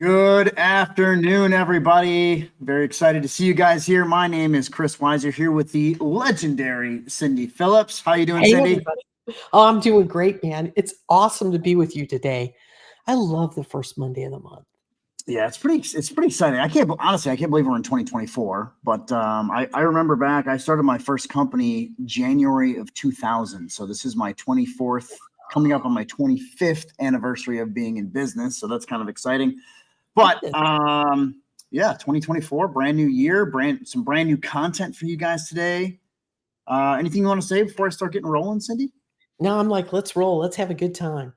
Good afternoon, everybody. Very excited to see you guys here. My name is Chris Weiser here with the legendary Cindy Phillips. How you doing, Hey, Cindy? everybody. Oh, I'm doing great, man. It's awesome to be with you today. I love the first Monday of the month. Yeah, it's pretty exciting. I can't believe we're in 2024. But I remember back. I started my first company January of 2000. So this is my 24th, coming up on my 25th anniversary of being in business. So that's kind of exciting. But yeah, 2024, brand new year, some brand new content for you guys today. Anything you want to say before I start getting rolling, Cindy? No, I'm like, let's roll. Let's have a good time.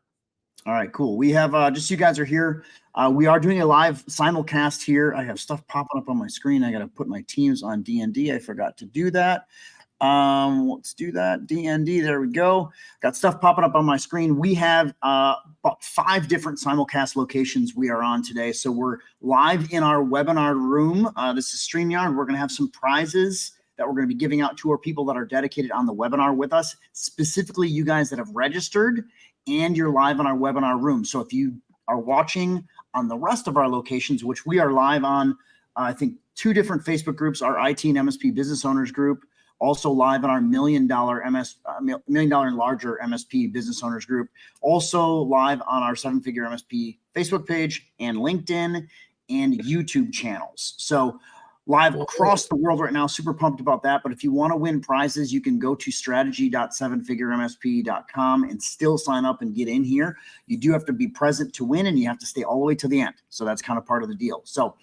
All right, cool. We have just so you guys are here. We are doing a live simulcast here. I have stuff popping up on my screen. I got to put my teams on DND. I forgot to do that. Let's do that. DND. There we go. Got stuff popping up on my screen. We have about 5 different simulcast locations we are on today. So we're live in our webinar room. This is StreamYard. We're going to have some prizes that we're going to be giving out to our people that are dedicated on the webinar with us, specifically you guys that have registered and you're live on our webinar room. So if you are watching on the rest of our locations, which we are live on, I think 2 different Facebook groups, our IT and MSP business owners group, also live on our $1 million and larger MSP business owners group, also live on our 7-figure MSP Facebook page and LinkedIn and YouTube channels. So live across the world right now. Super pumped about that. But if you want to win prizes, you can go to strategy.7figuremsp.com and still sign up and get in here. You do have to be present to win, and you have to stay all the way to the end. So that's kind of part of the deal. So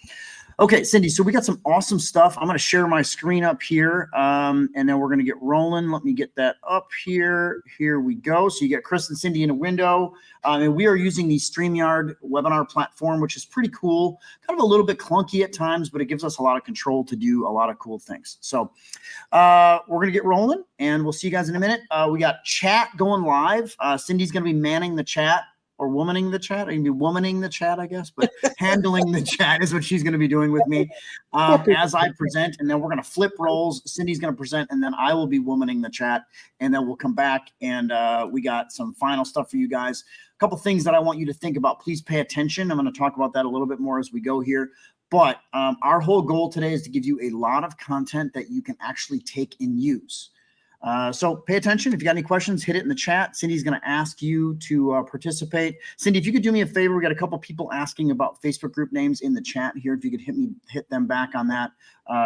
okay, Cindy, so we got some awesome stuff. I'm going to share my screen up here, and then we're going to get rolling. Let me get that up here. Here we go. So you get Chris and Cindy in a window, and we are using the StreamYard webinar platform, which is pretty cool. Kind of a little bit clunky at times, but it gives us a lot of control to do a lot of cool things. So we're going to get rolling, and we'll see you guys in a minute. We got chat going live. Cindy's going to be manning the chat. Or womaning the chat. I can be womaning the chat, I guess, but handling the chat is what she's going to be doing with me as I present. And then we're going to flip roles. Cindy's going to present, and then I will be womaning the chat. And then we'll come back, and we got some final stuff for you guys. A couple things that I want you to think about. Please pay attention. I'm going to talk about that a little bit more as we go here. But our whole goal today is to give you a lot of content that you can actually take and use. So pay attention. If you got any questions, hit it in the chat. Cindy's going to ask you to participate. Cindy, if you could do me a favor, we got a couple people asking about Facebook group names in the chat here. If you could hit them back on that.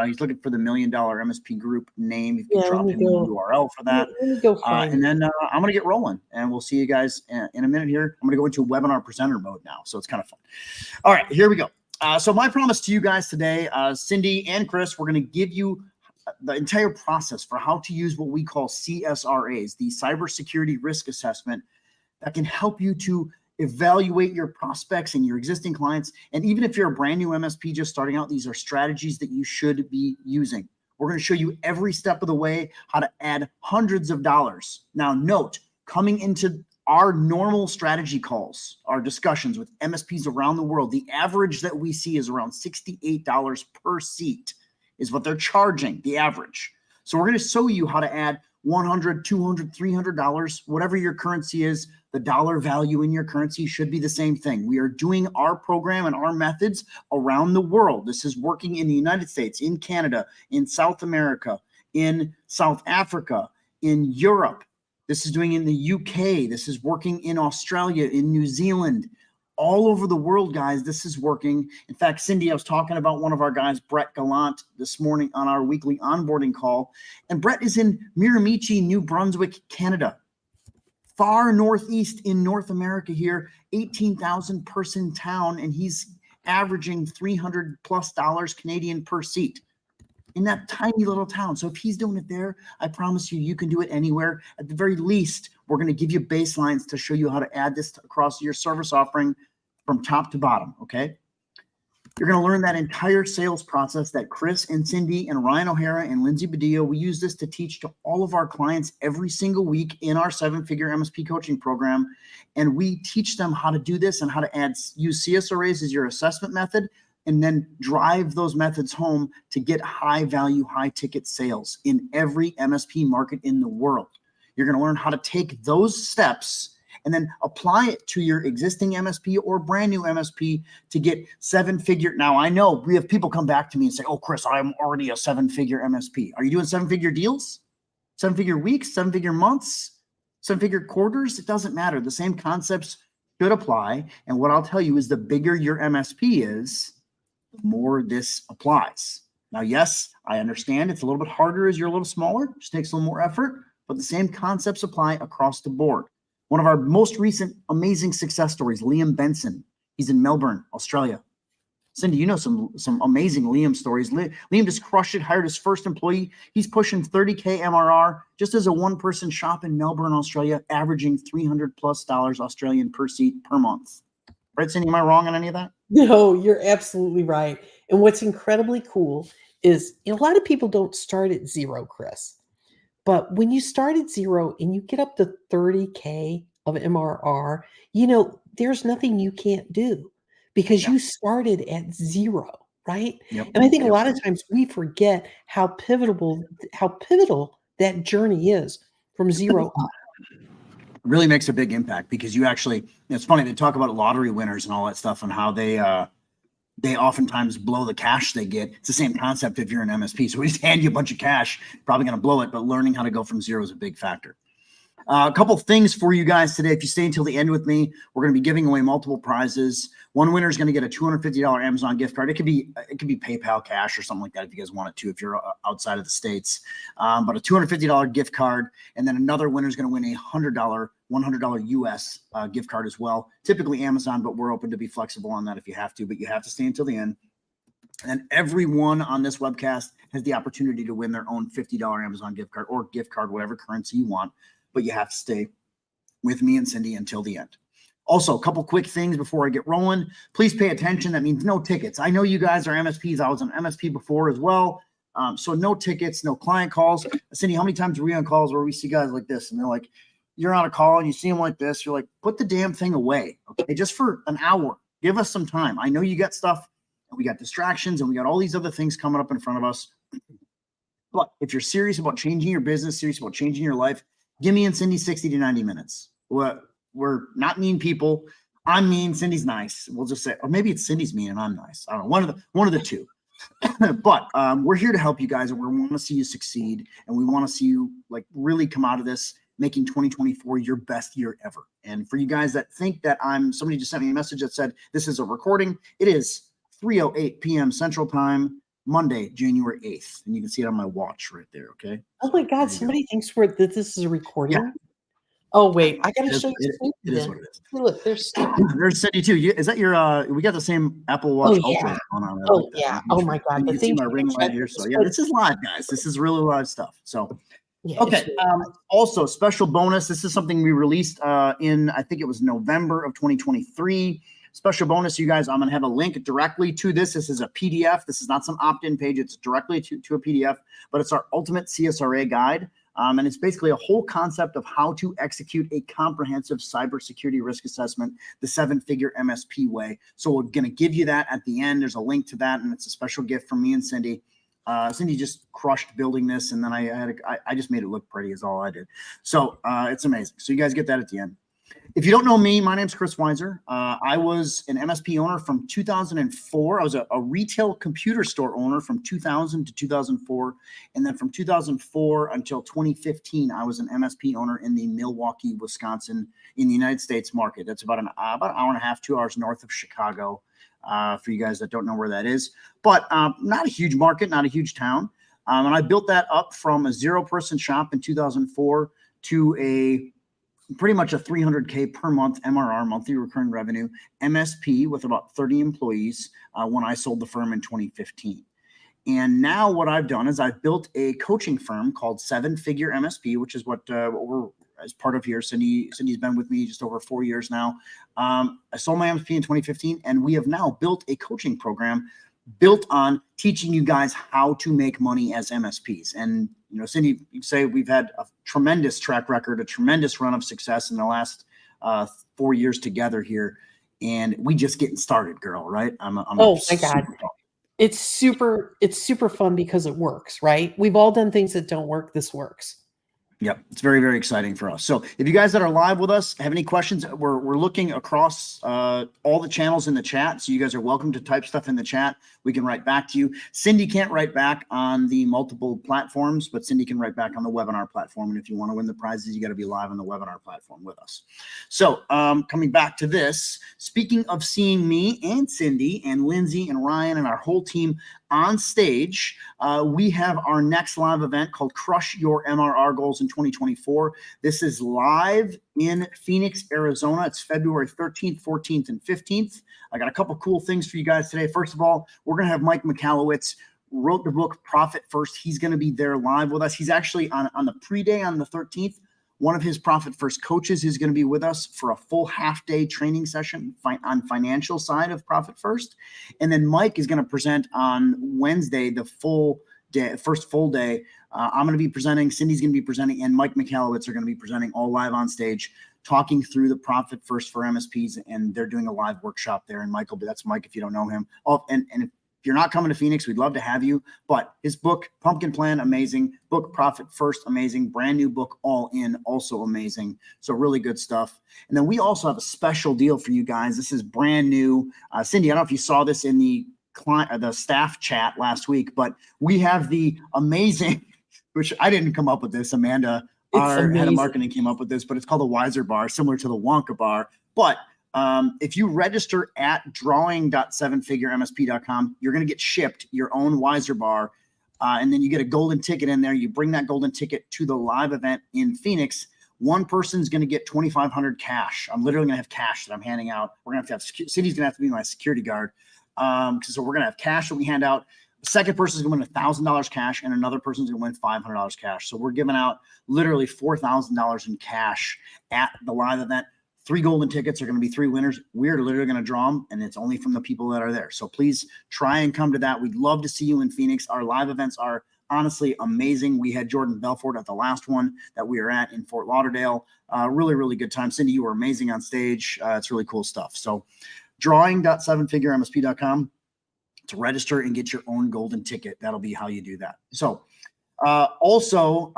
He's looking for the $1 million MSP group name. If you could drop him the URL for that. And then I'm going to get rolling, and we'll see you guys in a minute here. I'm going to go into webinar presenter mode now, so it's kind of fun. All right, here we go. So my promise to you guys today, Cindy and Chris, we're going to give you the entire process for how to use what we call CSRAs, the Cybersecurity Risk Assessment, that can help you to evaluate your prospects and your existing clients. And even if you're a brand new MSP just starting out, these are strategies that you should be using. We're going to show you every step of the way how to add hundreds of dollars. Now, note, coming into our normal strategy calls, our discussions with MSPs around the world, the average that we see is around $68 per seat. Is what they're charging, the average. So we're going to show you how to add $100, $200, $300, whatever your currency is. The dollar value in your currency should be the same thing. We are doing our program and our methods around the world. This is working in the United States, in Canada, in South America, in South Africa, in Europe. This is doing in the UK. This is working in Australia, in New Zealand. All over the world, guys, this is working. In fact, Cindy, I was talking about one of our guys, Brett Gallant, this morning on our weekly onboarding call. And Brett is in Miramichi, New Brunswick, Canada. Far northeast in North America here, 18,000 person town, and he's averaging $300+ Canadian per seat in that tiny little town. So if he's doing it there, I promise you, you can do it anywhere. At the very least, we're going to give you baselines to show you how to add this across your service offering from top to bottom, okay? You're going to learn that entire sales process that Chris and Cindy and Ryan O'Hara and Lindsay Badillo, we use this to teach to all of our clients every single week in our 7-figure MSP coaching program. And we teach them how to do this and how to use CSRAs as your assessment method, and then drive those methods home to get high value, high ticket sales in every MSP market in the world. You're going to learn how to take those steps and then apply it to your existing MSP or brand new MSP to get 7-figure. Now, I know we have people come back to me and say, oh, Chris, I'm already a 7-figure MSP. Are you doing 7-figure deals, 7-figure weeks, 7-figure months, 7-figure quarters? It doesn't matter. The same concepts should apply. And what I'll tell you is the bigger your MSP is, the more this applies. Now, yes, I understand it's a little bit harder as you're a little smaller, just takes a little more effort, but the same concepts apply across the board. One of our most recent amazing success stories, Liam Benson. He's in Melbourne, Australia. Cindy, you know some amazing Liam stories. Liam just crushed it, hired his first employee. He's pushing 30K MRR just as a one-person shop in Melbourne, Australia, averaging $300+ Australian per seat per month. Right, Cindy, am I wrong on any of that? No, you're absolutely right. And what's incredibly cool is, a lot of people don't start at zero, Chris. But when you start at zero and you get up to 30K of MRR, there's nothing you can't do because you started at zero, right? Yep. And I think a lot of times we forget how pivotal that journey is from zero up. Really makes a big impact because you actually, it's funny, they talk about lottery winners and all that stuff and how they oftentimes blow the cash they get. It's the same concept if you're an MSP. So we just hand you a bunch of cash, probably going to blow it, but learning how to go from zero is a big factor. A couple things for you guys today. If you stay until the end with me, we're going to be giving away multiple prizes. One winner is going to get a $250 Amazon gift card. It could be PayPal cash or something like that if you guys want it to, if you're outside of the States. But a $250 gift card, and then another winner is going to win a $100 US gift card as well. Typically Amazon, but we're open to be flexible on that if you have to, but you have to stay until the end. And everyone on this webcast has the opportunity to win their own $50 Amazon gift card or gift card, whatever currency you want, but you have to stay with me and Cindy until the end. Also, a couple quick things before I get rolling. Please pay attention. That means no tickets. I know you guys are MSPs. I was an MSP before as well. So no tickets, no client calls. Cindy, how many times are we on calls where we see guys like this and they're like, you're on a call and you see them like this. You're like, put the damn thing away. Okay, just for an hour. Give us some time. I know you got stuff and we got distractions and we got all these other things coming up in front of us. But if you're serious about changing your business, serious about changing your life, give me and Cindy 60 to 90 minutes. We're not mean people. I'm mean. Cindy's nice. We'll just say, or maybe it's Cindy's mean and I'm nice. I don't know. One of the two. But we're here to help you guys, and we want to see you succeed, and we want to see you like really come out of this making 2024 your best year ever. And for you guys that think that somebody just sent me a message that said this is a recording. It is 3:08 p.m. Central Time, Monday, January 8th. And you can see it on my watch right there, okay? Oh my God, somebody thinks that this is a recording? Yeah. Oh, wait, I got to show you. It is what it is. Look, there's Cindy too. Is that your, we got the same Apple Watch Ultra going on. Oh, yeah. Oh my God. You can see my ring right here. So yeah, this is live, guys. This is really live stuff. So, yeah, okay. Also, special bonus. This is something we released in, I think it was November of 2023. Special bonus, you guys. I'm going to have a link directly to this. This is a PDF. This is not some opt-in page. It's directly to a PDF, but it's our ultimate CSRA guide. And it's basically a whole concept of how to execute a comprehensive cybersecurity risk assessment, the 7-figure MSP way. So we're going to give you that at the end. There's a link to that, and it's a special gift from me and Cindy. Cindy just crushed building this, and then I just made it look pretty is all I did. So it's amazing. So you guys get that at the end. If you don't know me, my name's Chris Weiser. I was an MSP owner from 2004. I was a retail computer store owner from 2000 to 2004. And then from 2004 until 2015, I was an MSP owner in the Milwaukee, Wisconsin, in the United States market. That's about an hour and a half, 2 hours north of Chicago, for you guys that don't know where that is. But not a huge market, not a huge town. And I built that up from a 0-person shop in 2004 to pretty much a 300K per month MRR, monthly recurring revenue, MSP with about 30 employees when I sold the firm in 2015. And now what I've done is I've built a coaching firm called 7-Figure MSP, which is what we're as part of here. Cindy's been with me just over 4 years now. I sold my MSP in 2015, and we have now built a coaching program built on teaching you guys how to make money as MSPs. And, you know, Cindy, you say we've had a tremendous track record, a tremendous run of success in the last 4 years together here. And we just getting started, girl, right? Oh my God. It's super fun because it works, right? We've all done things that don't work. This works. Yep, it's very, very exciting for us. So if you guys that are live with us have any questions, we're looking across all the channels in the chat. So you guys are welcome to type stuff in the chat. We can write back to you. Cindy can't write back on the multiple platforms, but Cindy can write back on the webinar platform. And if you want to win the prizes, you got to be live on the webinar platform with us. So coming back to this, speaking of seeing me and Cindy and Lindsay and Ryan and our whole team on stage, we have our next live event called Crush Your MRR Goals in 2024. This is live in Phoenix, Arizona. It's February 13th, 14th, and 15th. I got a couple cool things for you guys today. First of all, we're going to have Mike Michalowicz, wrote the book Profit First. He's going to be there live with us. He's actually on the pre-day on the 13th. One of his Profit First coaches is going to be with us for a full half-day training session on financial side of Profit First. And then Mike is going to present on Wednesday, the full day, first full day. I'm going to be presenting, Cindy's going to be presenting, and Mike Michalowicz are going to be presenting all live on stage, talking through the Profit First for MSPs, and they're doing a live workshop there. And Michael, that's Mike if you don't know him. Oh, and if you're not coming to Phoenix, we'd love to have you. But his book, Pumpkin Plan, amazing. Book, Profit First, amazing. Brand new book, All In, also amazing. So really good stuff. And then we also have a special deal for you guys. This is brand new. Cindy, I don't know if you saw this in the staff chat last week, but we have the amazing, which I didn't come up with this. Amanda, our head of marketing, came up with this, but it's called the Wiser Bar, similar to the Wonka Bar. But if you register at drawing.sevenfiguremsp.com, you're going to get shipped your own Wiser Bar. And then you get a golden ticket in there. You bring that golden ticket to the live event in Phoenix. One person's going to get $2,500 cash. I'm literally going to have cash that I'm handing out. We're going to have Cindy's going to have to be my security guard. So we're going to have cash that we hand out. The second person is going to win $1,000 cash, and another person is going to win $500 cash. So we're giving out literally $4,000 in cash at the live event. 3 golden tickets are going to be 3 winners. We're literally going to draw them, and it's only from the people that are there. So please try and come to that. We'd love to see you in Phoenix. Our live events are honestly amazing. We had Jordan Belfort at the last one that we were at in Fort Lauderdale. Really, really good time. Cindy, you were amazing on stage. It's really cool stuff. So drawing.sevenfiguremsp.com to register and get your own golden ticket. That'll be how you do that. So also,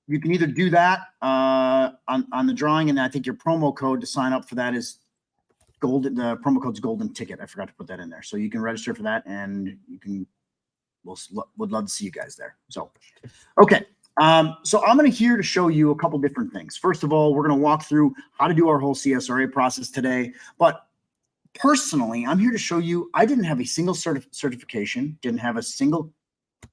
you can either do that on the drawing, and I think your promo code to sign up for that is golden. The promo code's golden ticket. I forgot to put that in there. So you can register for that, and you can. Would love to see you guys there. So, okay. So I'm here to show you a couple different things. First of all, we're going to walk through how to do our whole CSRA process today. But personally, I'm here to show you, I didn't have a single certification, didn't have a single,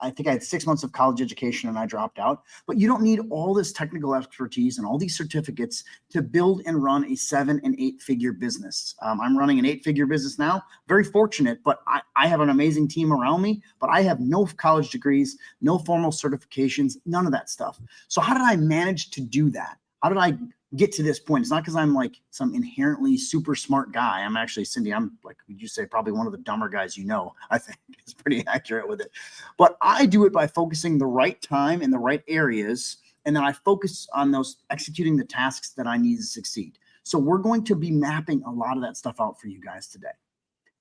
I think I had 6 months of college education and I dropped out, but you don't need all this technical expertise and all these certificates to build and run a 7- and 8-figure business. I'm running an 8-figure business now, very fortunate, but I have an amazing team around me, but I have no college degrees, no formal certifications, none of that stuff. So how did I manage to do that? How did I get to this point? It's not because I'm like some inherently super smart guy. I'm actually, Cindy, I'm like, would you say probably one of the dumber guys you know? I think it's pretty accurate with it. But I do it by focusing the right time in the right areas, and then I focus on those executing the tasks that I need to succeed. So we're going to be mapping a lot of that stuff out for you guys today.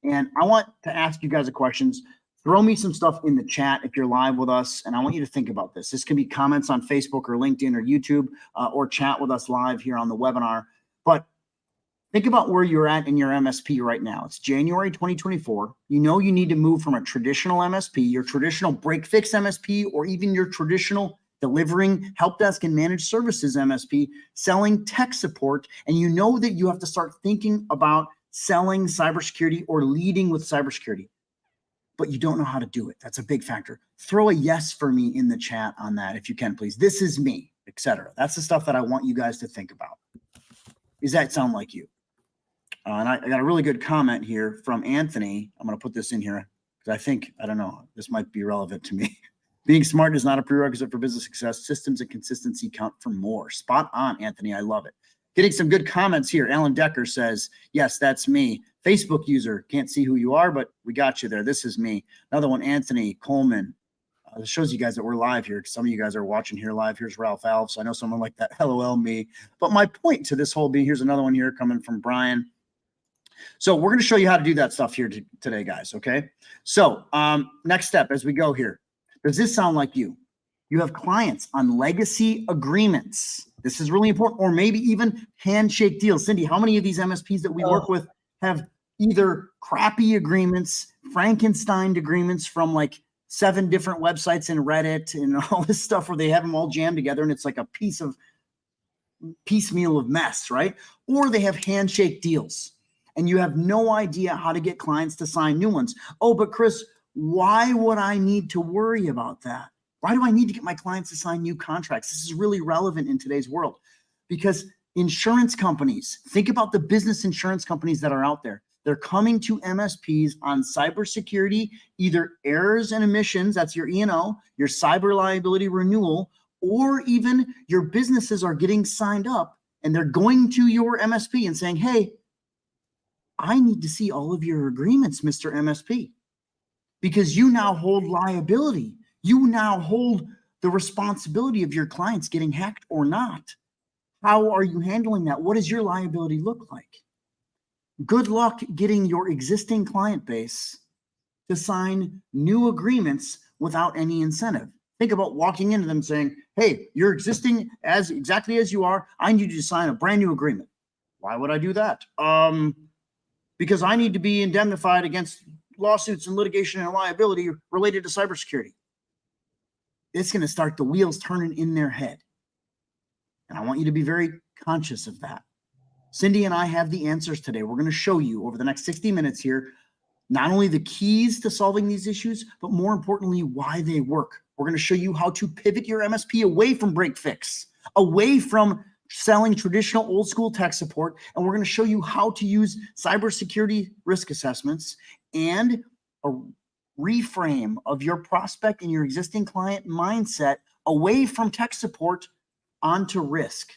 And I want to ask you guys a questions. Throw me some stuff in the chat if you're live with us, and I want you to think about this. This can be comments on Facebook or LinkedIn or YouTube, or chat with us live here on the webinar. But think about where you're at in your MSP right now. It's January 2024. You know you need to move from a traditional MSP, your traditional break-fix MSP, or even your traditional delivering help desk and managed services MSP, selling tech support, and you know that you have to start thinking about selling cybersecurity or leading with cybersecurity, but you don't know how to do it. That's a big factor. Throw a yes for me in the chat on that if you can, please. This is me, etc. That's the stuff that I want you guys to think about. Does that sound like you? And I got a really good comment here from Anthony. I'm going to put this in here because I think, I don't know, this might be relevant to me. Being smart is not a prerequisite for business success. Systems and consistency count for more. Spot on, Anthony. I love it. Getting some good comments here. Alan Decker says, yes, that's me. Facebook user, can't see who you are, but we got you there. This is me. Another one, Anthony Coleman. This shows you guys that we're live here. Some of you guys are watching here live. Here's Ralph Alves. I know someone like that. LOL me. But my point to this whole being, here's another one here coming from Brian. So we're going to show you how to do that stuff here today, guys. Okay. So next step as we go here. Does this sound like you? You have clients on legacy agreements. This is really important, or maybe even handshake deals. Cindy, how many of these MSPs that we work with have either crappy agreements, Frankenstein agreements from like 7 different websites and Reddit and all this stuff where they have them all jammed together and it's like a piecemeal of mess, right? Or they have handshake deals and you have no idea how to get clients to sign new ones. Oh, but Chris, why would I need to worry about that? Why do I need to get my clients to sign new contracts? This is really relevant in today's world because insurance companies, think about the business insurance companies that are out there. They're coming to MSPs on cybersecurity, either errors and omissions, that's your E&O, your cyber liability renewal, or even your businesses are getting signed up and they're going to your MSP and saying, hey, I need to see all of your agreements, Mr. MSP, because you now hold liability. You now hold the responsibility of your clients getting hacked or not. How are you handling that? What does your liability look like? Good luck getting your existing client base to sign new agreements without any incentive. Think about walking into them saying, hey, you're existing as exactly as you are. I need you to sign a brand new agreement. Why would I do that? Because I need to be indemnified against lawsuits and litigation and liability related to cybersecurity. It's going to start the wheels turning in their head. And I want you to be very conscious of that. Cindy and I have the answers today. We're going to show you over the next 60 minutes here, not only the keys to solving these issues, but more importantly, why they work. We're going to show you how to pivot your MSP away from break fix, away from selling traditional old school tech support. And we're going to show you how to use cybersecurity risk assessments and a reframe of your prospect and your existing client mindset away from tech support onto risk.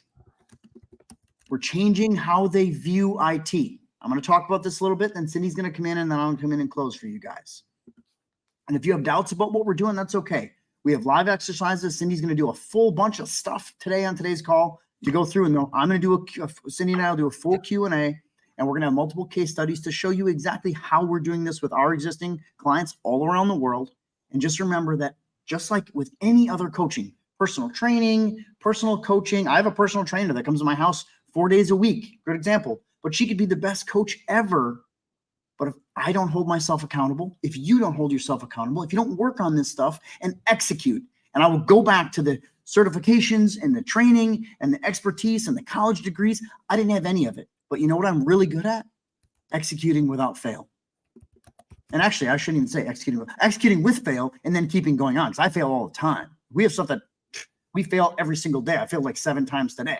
We're changing how they view IT. I'm going to talk about this a little bit, then Cindy's going to come in and then I'll come in and close for you guys. And if you have doubts about what we're doing, that's okay. We have live exercises. Cindy's going to do a full bunch of stuff today on today's call to go through. And I'm going to do Cindy and I will do a full Q&A, and we're going to have multiple case studies to show you exactly how we're doing this with our existing clients all around the world. And just remember that just like with any other coaching, personal training, personal coaching, I have a personal trainer that comes to my house 4 days a week. Good example. But she could be the best coach ever. But if I don't hold myself accountable, if you don't hold yourself accountable, if you don't work on this stuff and execute, and I will go back to the certifications and the training and the expertise and the college degrees, I didn't have any of it. But you know what I'm really good at? Executing without fail. And actually, I shouldn't even say executing with fail and then keeping going on, because I fail all the time. We have stuff that we fail every single day. I failed like 7 times today.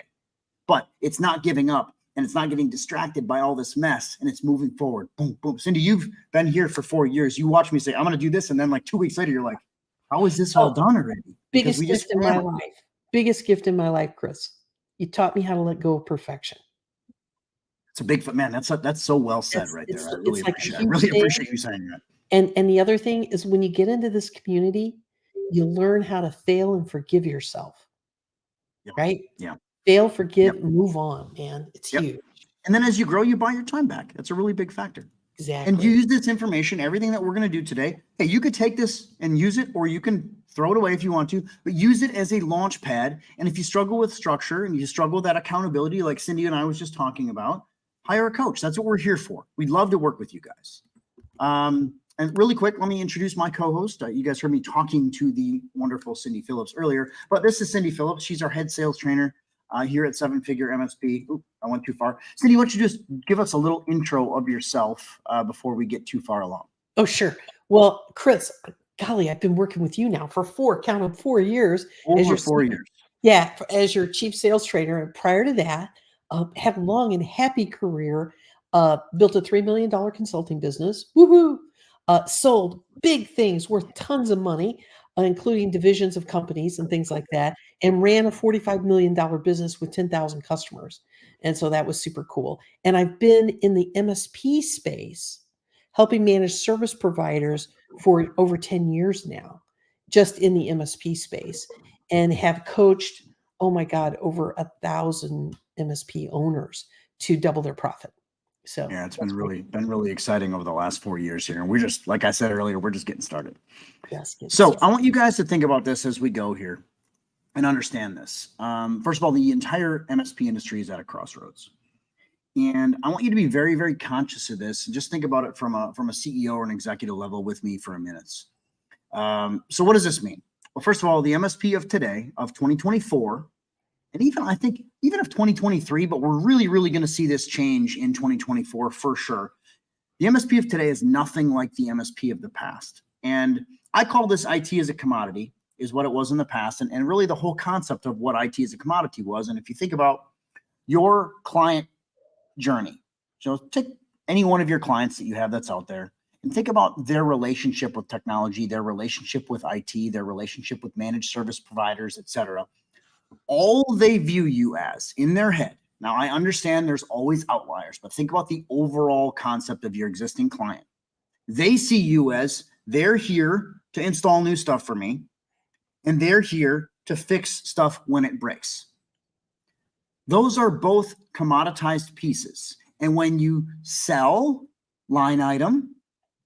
But it's not giving up and it's not getting distracted by all this mess, and it's moving forward. Boom, boom. Cindy, you've been here for 4 years. You watch me say, I'm going to do this. And then like 2 weeks later, you're like, how is this all done already? Biggest gift in my life. Biggest gift in my life, Chris. You taught me how to let go of perfection. It's a big, man, that's so well said right there. I really appreciate you saying that. And the other thing is, when you get into this community, you learn how to fail and forgive yourself. Yep. Right? Yeah. Fail, forgive, move on, man. It's huge. And then as you grow, you buy your time back. That's a really big factor. Exactly. And use this information, everything that we're going to do today. Hey, you could take this and use it, or you can throw it away if you want to, but use it as a launch pad. And if you struggle with structure and you struggle with that accountability, like Cindy and I was just talking about, hire a coach. That's what we're here for. We'd love to work with you guys. And really quick, let me introduce my co-host. You guys heard me talking to the wonderful Cindy Phillips earlier, but this is Cindy Phillips. She's our head sales trainer here at Seven Figure MSP. Oop, I went too far. Cindy, why don't you just give us a little intro of yourself before we get too far along? Oh, sure. Well, Chris, golly, I've been working with you now for 4 years. Over 4 years. Yeah, as your chief sales trainer. And prior to that, had a long and happy career, built a $3 million consulting business. Woohoo! Sold big things worth tons of money, including divisions of companies and things like that, and ran a $45 million business with 10,000 customers. And so that was super cool. And I've been in the MSP space, helping manage service providers for over 10 years now, just in the MSP space, and have coached, oh my God, over 1,000 MSP owners to double their profit. So Yeah, it's that's great. been really exciting over the last 4 years here. And we're just, like I said earlier, we're just getting started. Just getting So started. I want you guys to think about this as we go here and understand this. First of all, the entire MSP industry is at a crossroads. And I want you to be very, very conscious of this. And just think about it from a CEO or an executive level with me for a minute. So what does this mean? Well, first of all, the MSP of today, of 2024, and even I think even of 2023, but we're really, really going to see this change in 2024 for sure. The MSP of today is nothing like the MSP of the past. And I call this IT as a commodity, is what it was in the past. And really the whole concept of what IT as a commodity was. And if you think about your client journey, so take any one of your clients that you have that's out there and think about their relationship with technology, their relationship with IT, their relationship with managed service providers, et cetera. All they view you as in their head. Now, I understand there's always outliers, but think about the overall concept of your existing client. They see you as they're here to install new stuff for me, and they're here to fix stuff when it breaks. Those are both commoditized pieces. And when you sell line item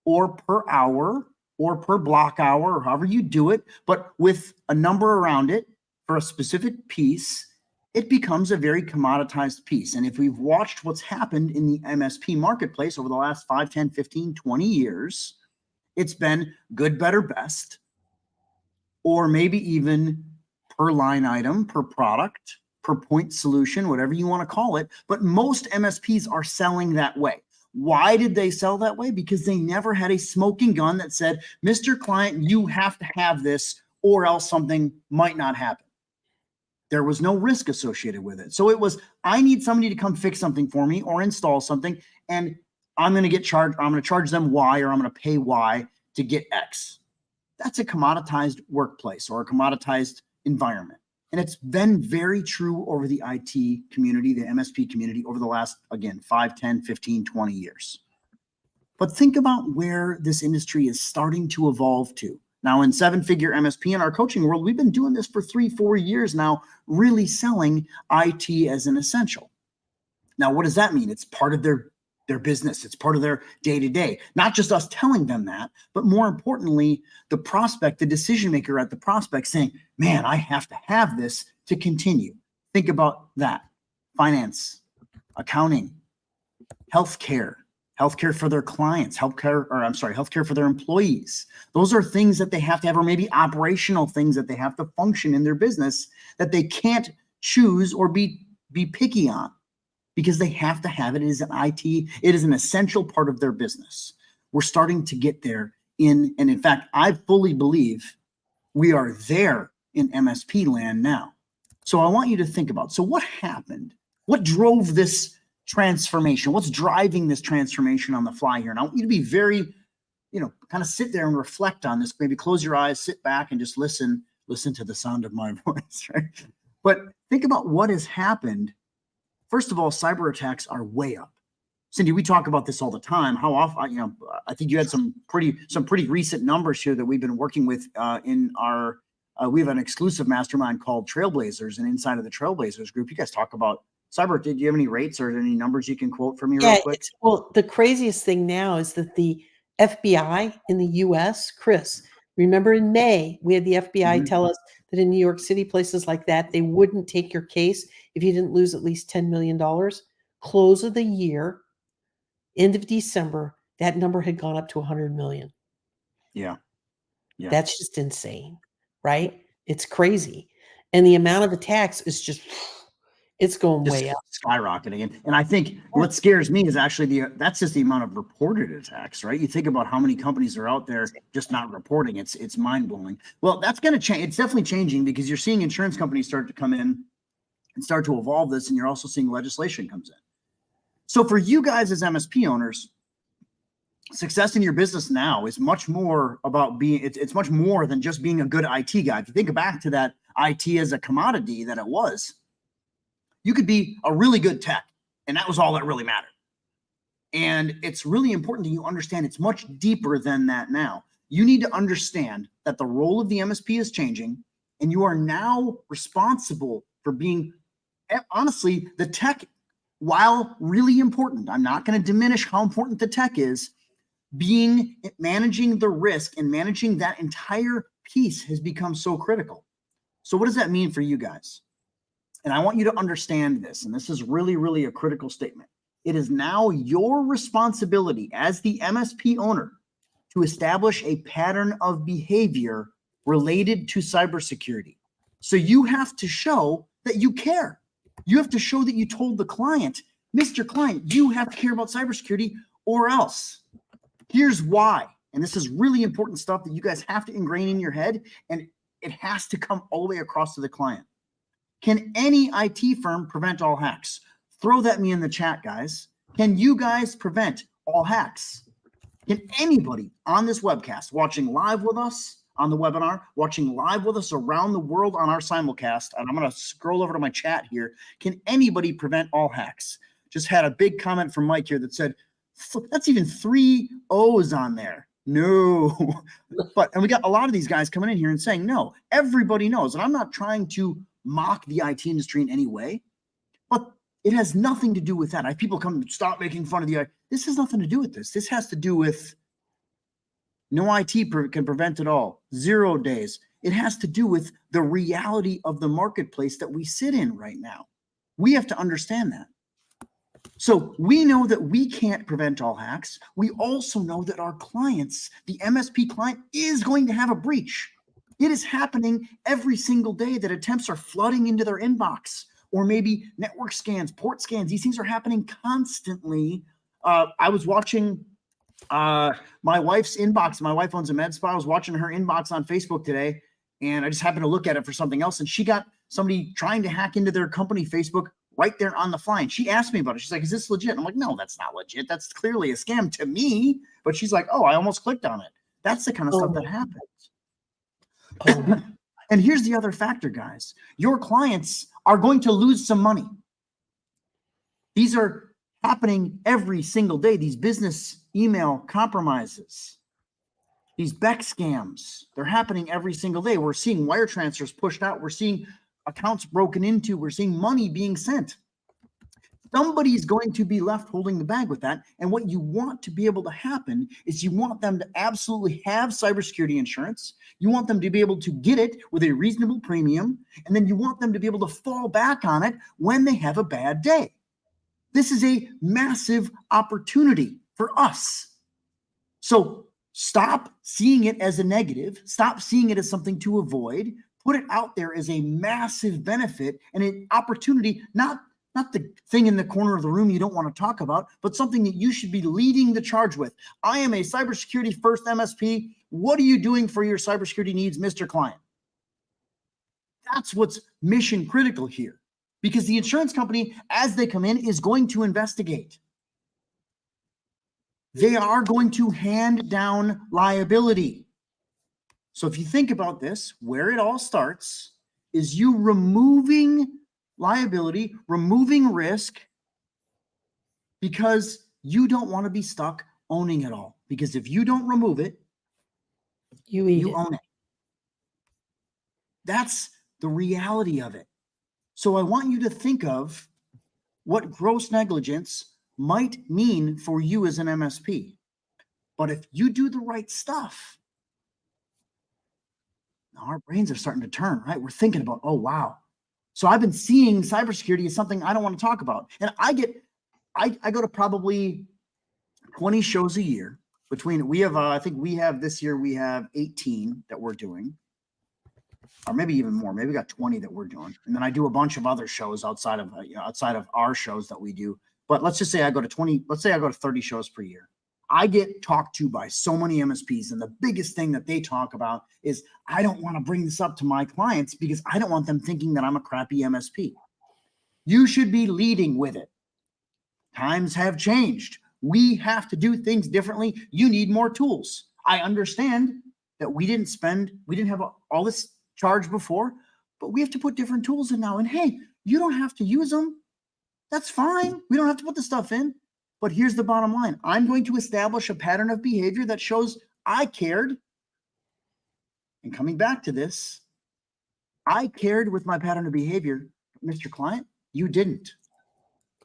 or per hour or per block hour, or however you do it, but with a number around it for a specific piece, it becomes a very commoditized piece. And if we've watched what's happened in the MSP marketplace over the last 5, 10, 15, 20 years, it's been good, better, best, or maybe even per line item, per product, per point solution, whatever you want to call it. But most MSPs are selling that way. Why did they sell that way? Because they never had a smoking gun that said, Mr. Client, you have to have this or else something might not happen. There was no risk associated with it. So it was, I need somebody to come fix something for me or install something, and I'm going to get charged, I'm going to charge them Y, or I'm going to pay Y to get X. That's a commoditized workplace or a commoditized environment. And it's been very true over the IT community, the MSP community over the last, again, 5, 10, 15, 20 years. But think about where this industry is starting to evolve to. Now, in seven-figure MSP in our coaching world, we've been doing this for 3, 4 years now, really selling IT as an essential. Now, what does that mean? It's part of their business. It's part of their day-to-day. Not just us telling them that, but more importantly, the prospect, the decision maker at the prospect saying, man, I have to have this to continue. Think about that. Finance, accounting, healthcare for their clients, healthcare for their employees. Those are things that they have to have, or maybe operational things that they have to function in their business that they can't choose or be picky on, because they have to have it. It is an IT, it is an essential part of their business. We're starting to get there and in fact, I fully believe we are there in MSP land now. So I want you to think about, so what happened? What drove this transformation? What's driving this transformation on the fly here? And I want you to be very, kind of sit there and reflect on this. Maybe close your eyes, sit back and just listen to the sound of my voice, right? But think about what has happened. First of all, cyber attacks are way up. Cindy, we talk about this all the time. How often, I think you had some pretty recent numbers here that we've been working with in our, we have an exclusive mastermind called Trailblazers, and inside of the Trailblazers group, you guys talk about cyber. Did you have any rates or any numbers you can quote for me real quick? Well, the craziest thing now is that the FBI in the US, Chris, remember in May, we had the FBI tell us that in New York City, places like that, they wouldn't take your case if you didn't lose at least $10 million. Close of the year, end of December, that number had gone up to 100 million. Yeah. That's just insane, right? It's crazy. And the amount of attacks is just, it's going way up. Skyrocketing. And I think what scares me is actually that's just the amount of reported attacks, right? You think about how many companies are out there just not reporting. It's mind-blowing. Well, that's going to change. It's definitely changing, because you're seeing insurance companies start to come in and start to evolve this, and you're also seeing legislation comes in. So for you guys as MSP owners, success in your business now is much more about it's much more than just being a good IT guy. If you think back to that IT as a commodity that it was, you could be a really good tech, and that was all that really mattered. And it's really important that you understand it's much deeper than that now. You need to understand that the role of the MSP is changing, and you are now responsible for being, honestly, the tech while really important, I'm not going to diminish how important the tech is, managing the risk and managing that entire piece has become so critical. So what does that mean for you guys? And I want you to understand this, and this is really, really a critical statement. It is now your responsibility as the MSP owner to establish a pattern of behavior related to cybersecurity. So you have to show that you care. You have to show that you told the client, Mr. Client, you have to care about cybersecurity or else. Here's why. And this is really important stuff that you guys have to ingrain in your head, and it has to come all the way across to the client. Can any IT firm prevent all hacks? Throw that me in the chat, guys. Can you guys prevent all hacks? Can anybody on this webcast, watching live with us on the webinar, watching live with us around the world on our simulcast, and I'm going to scroll over to my chat here, can anybody prevent all hacks? Just had a big comment from Mike here that said, that's even 3 O's on there. No. And we got a lot of these guys coming in here and saying, no, everybody knows. And I'm not trying to mock the IT industry in any way, but it has nothing to do with that. I have people come, stop making fun of the IT. This has nothing to do with this. This has to do with no IT can prevent it all. 0 days. It has to do with the reality of the marketplace that we sit in right now. We have to understand that. So we know that we can't prevent all hacks. We also know that our clients, the MSP client, is going to have a breach. It is happening every single day that attempts are flooding into their inbox, or maybe network scans, port scans. These things are happening constantly. I was watching my wife's inbox. My wife owns a med spa. I was watching her inbox on Facebook today, and I just happened to look at it for something else, and she got somebody trying to hack into their company Facebook right there on the fly. And she asked me about it. She's like, is this legit? I'm like, no, that's not legit. That's clearly a scam to me. But she's like, oh, I almost clicked on it. That's the kind of stuff that happens. Oh. And here's the other factor, guys. Your clients are going to lose some money. These are happening every single day. These business email compromises, these Beck scams, they're happening every single day. We're seeing wire transfers pushed out. We're seeing accounts broken into. We're seeing money being sent. Somebody's going to be left holding the bag with that. And what you want to be able to happen is you want them to absolutely have cybersecurity insurance. You want them to be able to get it with a reasonable premium. And then you want them to be able to fall back on it when they have a bad day. This is a massive opportunity for us. So stop seeing it as a negative. Stop seeing it as something to avoid. Put it out there as a massive benefit and an opportunity, not the thing in the corner of the room you don't want to talk about, but something that you should be leading the charge with. I am a cybersecurity first MSP. What are you doing for your cybersecurity needs, Mr. Client? That's what's mission critical here, because the insurance company, as they come in, is going to investigate. They are going to hand down liability. So if you think about this, where it all starts is you removing liability, removing risk, because you don't want to be stuck owning it all. Because if you don't remove it, you own it. That's the reality of it. So I want you to think of what gross negligence might mean for you as an MSP. But if you do the right stuff, our brains are starting to turn, right? We're thinking about, oh, wow. So I've been seeing cybersecurity as something I don't want to talk about. And I go to probably 20 shows a year. We have, I think we have this year, we have 18 that we're doing, or maybe even more. Maybe we got 20 that we're doing. And then I do a bunch of other shows outside of our shows that we do. But let's just say I go to 30 shows per year. I get talked to by so many MSPs, and the biggest thing that they talk about is, I don't want to bring this up to my clients because I don't want them thinking that I'm a crappy MSP. You should be leading with it. Times have changed. We have to do things differently. You need more tools. I understand that we didn't have all this charge before, but we have to put different tools in now. And hey, you don't have to use them. That's fine. We don't have to put the stuff in. But here's the bottom line. I'm going to establish a pattern of behavior that shows I cared. And coming back to this, I cared with my pattern of behavior. Mr. Client, you didn't.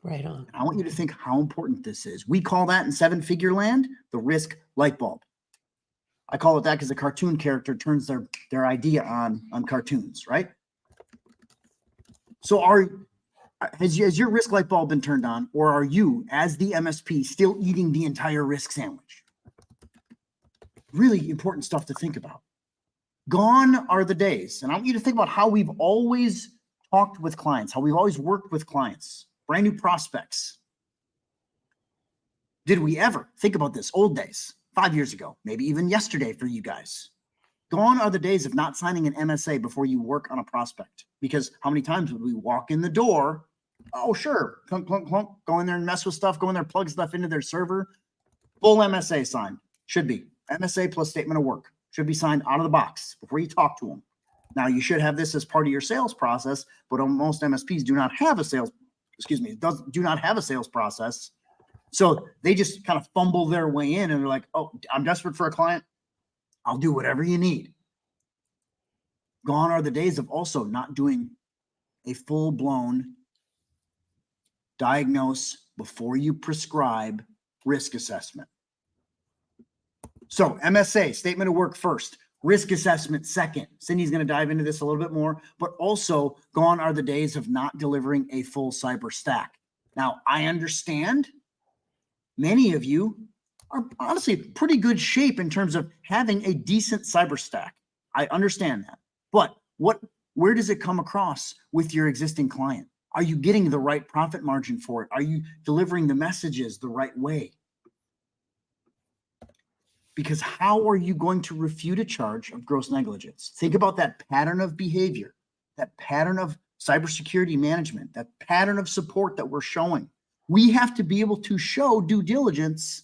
Right on. I want you to think how important this is. We call that in seven-figure land, the risk light bulb. I call it that because a cartoon character turns their idea on cartoons, right? So has your risk light bulb been turned on, or are you, as the MSP, still eating the entire risk sandwich? Really important stuff to think about. Gone are the days, and I want you to think about how we've always talked with clients, how we've always worked with clients, brand new prospects. Did we ever think about this? Old days, 5 years ago, maybe even yesterday for you guys. Gone are the days of not signing an MSA before you work on a prospect. Because how many times would we walk in the door? Oh, sure. Clunk, clunk, clunk. Go in there and mess with stuff. Go in there, plug stuff into their server. Full MSA signed. Should be. MSA plus statement of work. Should be signed out of the box before you talk to them. Now, you should have this as part of your sales process, but most MSPs do not have a sales, do not have a sales process. So they just kind of fumble their way in and they're like, oh, I'm desperate for a client. I'll do whatever you need. Gone are the days of also not doing a full-blown diagnose before you prescribe risk assessment. So MSA, statement of work first, risk assessment second. Cindy's going to dive into this a little bit more, but also gone are the days of not delivering a full cyber stack. Now, I understand many of you are honestly pretty good shape in terms of having a decent cyber stack. I understand that. But where does it come across with your existing client? Are you getting the right profit margin for it? Are you delivering the messages the right way? Because how are you going to refute a charge of gross negligence? Think about that pattern of behavior, that pattern of cybersecurity management, that pattern of support that we're showing. We have to be able to show due diligence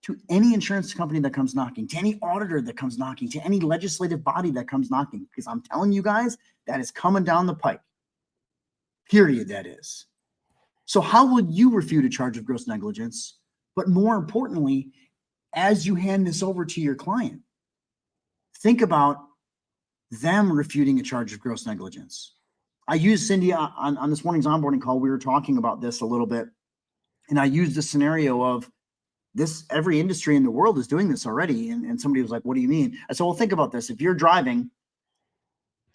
to any insurance company that comes knocking, to any auditor that comes knocking, to any legislative body that comes knocking, because I'm telling you guys, that is coming down the pike. Period, that is. So how would you refute a charge of gross negligence? But more importantly, as you hand this over to your client, think about them refuting a charge of gross negligence. I used Cindy on this morning's onboarding call. We were talking about this a little bit, and I used the scenario of this, every industry in the world is doing this already. And somebody was like, what do you mean? I said, well, think about this. If you're driving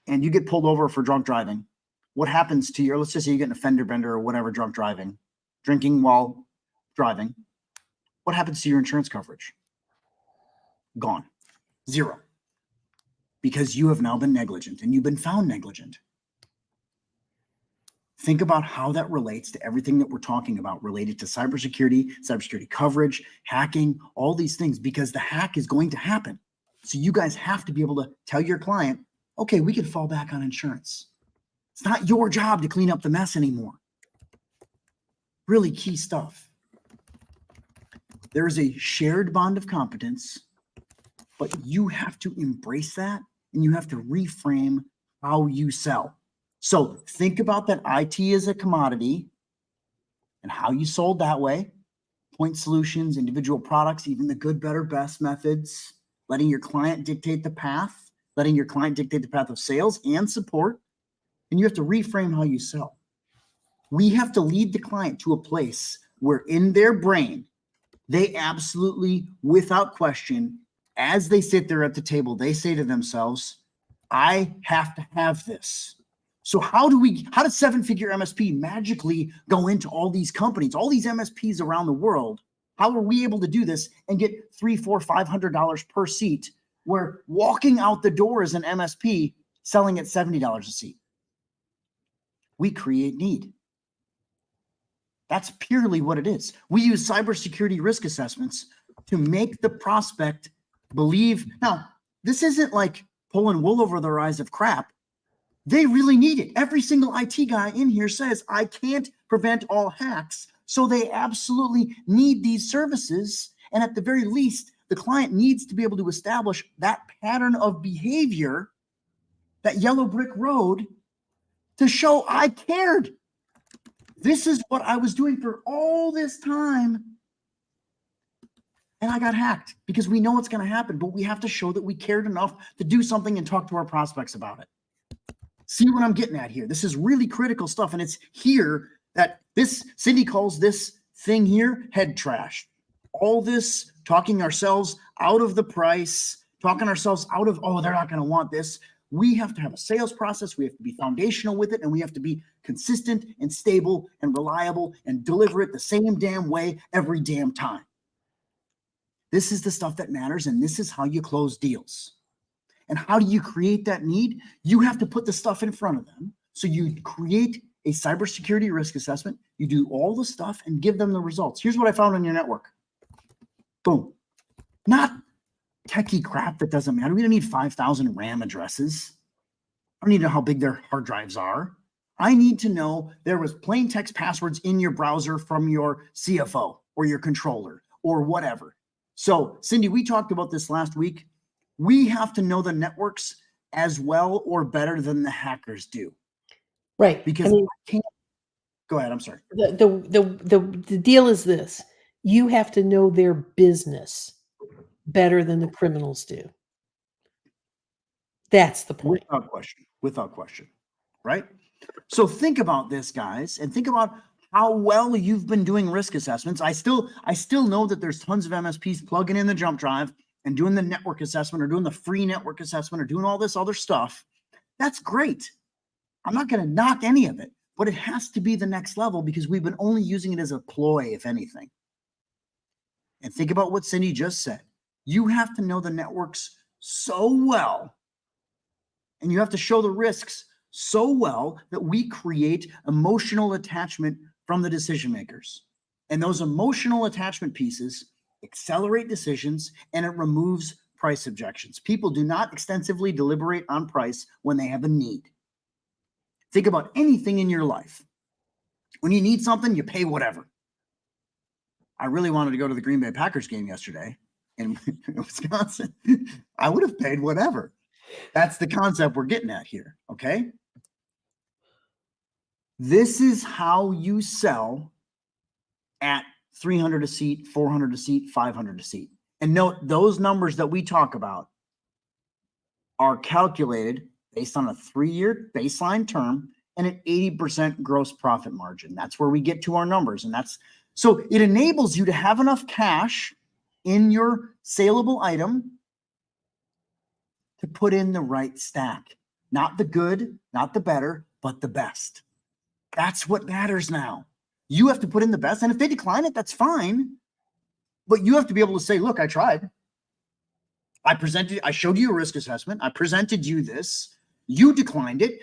and you get pulled over for drunk driving, what happens to your, let's just say you get an offender bender or whatever, drunk driving, drinking while driving. What happens to your insurance coverage? Gone. Zero. Because you have now been negligent and you've been found negligent. Think about how that relates to everything that we're talking about related to cybersecurity, cybersecurity coverage, hacking, all these things, because the hack is going to happen. So you guys have to be able to tell your client, okay, we can fall back on insurance. It's not your job to clean up the mess anymore. Really key stuff. There is a shared bond of competence, but you have to embrace that and you have to reframe how you sell. So think about that IT as a commodity and how you sold that way. Point solutions, individual products, even the good, better, best methods, letting your client dictate the path, letting your client dictate the path of sales and support. And you have to reframe how you sell. We have to lead the client to a place where in their brain, they absolutely, without question, as they sit there at the table, they say to themselves, I have to have this. So how does seven-figure MSP magically go into all these companies, all these MSPs around the world? How are we able to do this and get $300, $400, $500 per seat, where walking out the door as an MSP selling at $70 a seat? We create need. That's purely what it is. We use cybersecurity risk assessments to make the prospect believe. Now, this isn't like pulling wool over their eyes of crap. They really need it. Every single IT guy in here says, I can't prevent all hacks. So they absolutely need these services. And at the very least, the client needs to be able to establish that pattern of behavior, that yellow brick road, to show I cared. This is what I was doing for all this time. And I got hacked, because we know what's going to happen, but we have to show that we cared enough to do something and talk to our prospects about it. See what I'm getting at here? This is really critical stuff, and it's here That this, Cindy calls this thing here head trash. All this talking ourselves out of the price, talking ourselves out of, oh, they're not going to want this. We have to have a sales process. We have to be foundational with it, and we have to be consistent and stable and reliable and deliver it the same damn way every damn time. This is the stuff that matters, and this is how you close deals. And how do you create that need? You have to put the stuff in front of them. So you create a cybersecurity risk assessment. You do all the stuff and give them the results. Here's what I found on your network. Boom. Not techie crap that doesn't matter. We don't need 5,000 RAM addresses. I don't need to know how big their hard drives are. I need to know there was plain text passwords in your browser from your CFO or your controller or whatever. So, Cindy, we talked about this last week. We have to know the networks as well or better than the hackers do. Right. Because I can't. Go ahead. I'm sorry. The deal is this. You have to know their business better than the criminals do. That's the point. Without question. Without question. Right? So think about this, guys, and think about how well you've been doing risk assessments. I still know that there's tons of MSPs plugging in the jump drive and doing the network assessment or doing the free network assessment or doing all this other stuff. That's great. I'm not going to knock any of it, but it has to be the next level because we've been only using it as a ploy, if anything. And think about what Cindy just said. You have to know the networks so well, and you have to show the risks so well that we create emotional attachment from the decision makers. And those emotional attachment pieces accelerate decisions, and it removes price objections. People do not extensively deliberate on price when they have a need. Think about anything in your life. When you need something, you pay whatever. I really wanted to go to the Green Bay Packers game yesterday in Wisconsin. I would have paid whatever. That's the concept we're getting at here, okay? This is how you sell at 300 a seat, 400 a seat, 500 a seat. And note, those numbers that we talk about are calculated based on a 3-year baseline term and an 80% gross profit margin. That's where we get to our numbers. And that's so it enables you to have enough cash in your saleable item to put in the right stack. Not the good, not the better, but the best. That's what matters now. You have to put in the best. And if they decline it, that's fine. But you have to be able to say, look, I tried. I showed you a risk assessment. I presented you this. You declined it.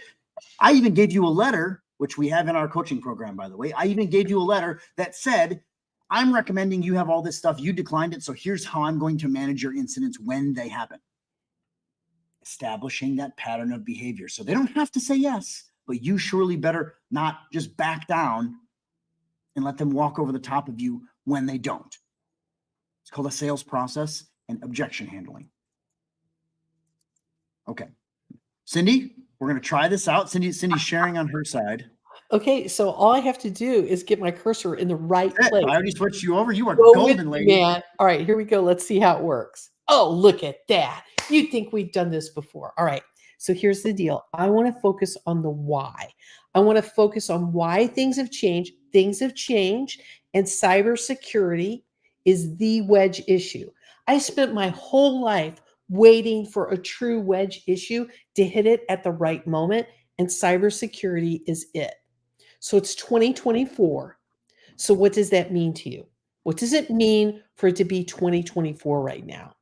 I even gave you a letter, which we have in our coaching program, by the way. I even gave you a letter that said, I'm recommending you have all this stuff. You declined it. So here's how I'm going to manage your incidents when they happen. Establishing that pattern of behavior. So they don't have to say yes, but you surely better not just back down and let them walk over the top of you when they don't. It's called a sales process and objection handling. Okay. Cindy, we're going to try this out. Cindy's sharing on her side. Okay, so all I have to do is get my cursor in the right place. I already switched you over. You are Go golden, with lady. Man. All right, here we go. Let's see how it works. Oh, look at that. You'd think we've done this before. All right, so here's the deal. I want to focus on the why. I want to focus on why things have changed. Things have changed, and cybersecurity is the wedge issue. I spent my whole life waiting for a true wedge issue to hit it at the right moment, and cybersecurity is it. So it's 2024. So what does that mean to you? What does it mean for it to be 2024 right now?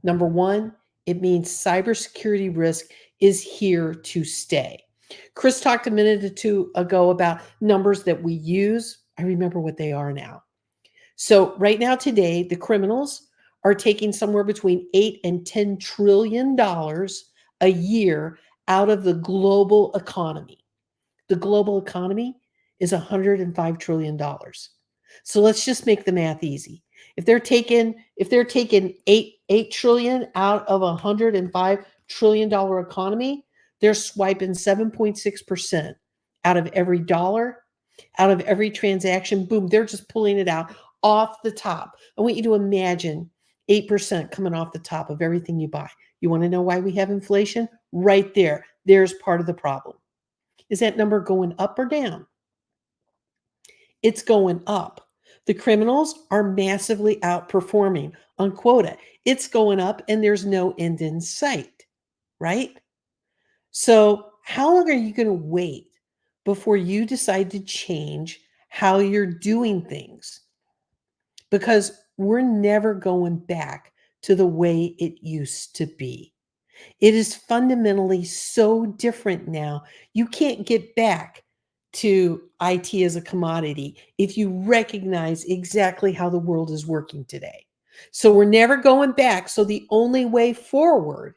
Number one, it means cybersecurity risk is here to stay. Chris talked a minute or two ago about numbers that we use. I remember what they are now. So right now today, the criminals are taking somewhere between $8 and $10 trillion a year out of the global economy. The global economy is $105 trillion. So let's just make the math easy. If they're taking 8 trillion out of a $105 trillion economy, they're swiping 7.6% out of every dollar, out of every transaction. Boom, they're just pulling it out off the top. I want you to imagine 8% coming off the top of everything you buy. You want to know why we have inflation? Right there. There's part of the problem. Is that number going up or down? it's going up. The criminals are massively outperforming on quota. It's going up and there's no end in sight, right? So how long are you going to wait before you decide to change how you're doing things? Because we're never going back to the way it used to be. It is fundamentally so different now. You can't get back to IT as a commodity if you recognize exactly how the world is working today. So we're never going back. So the only way forward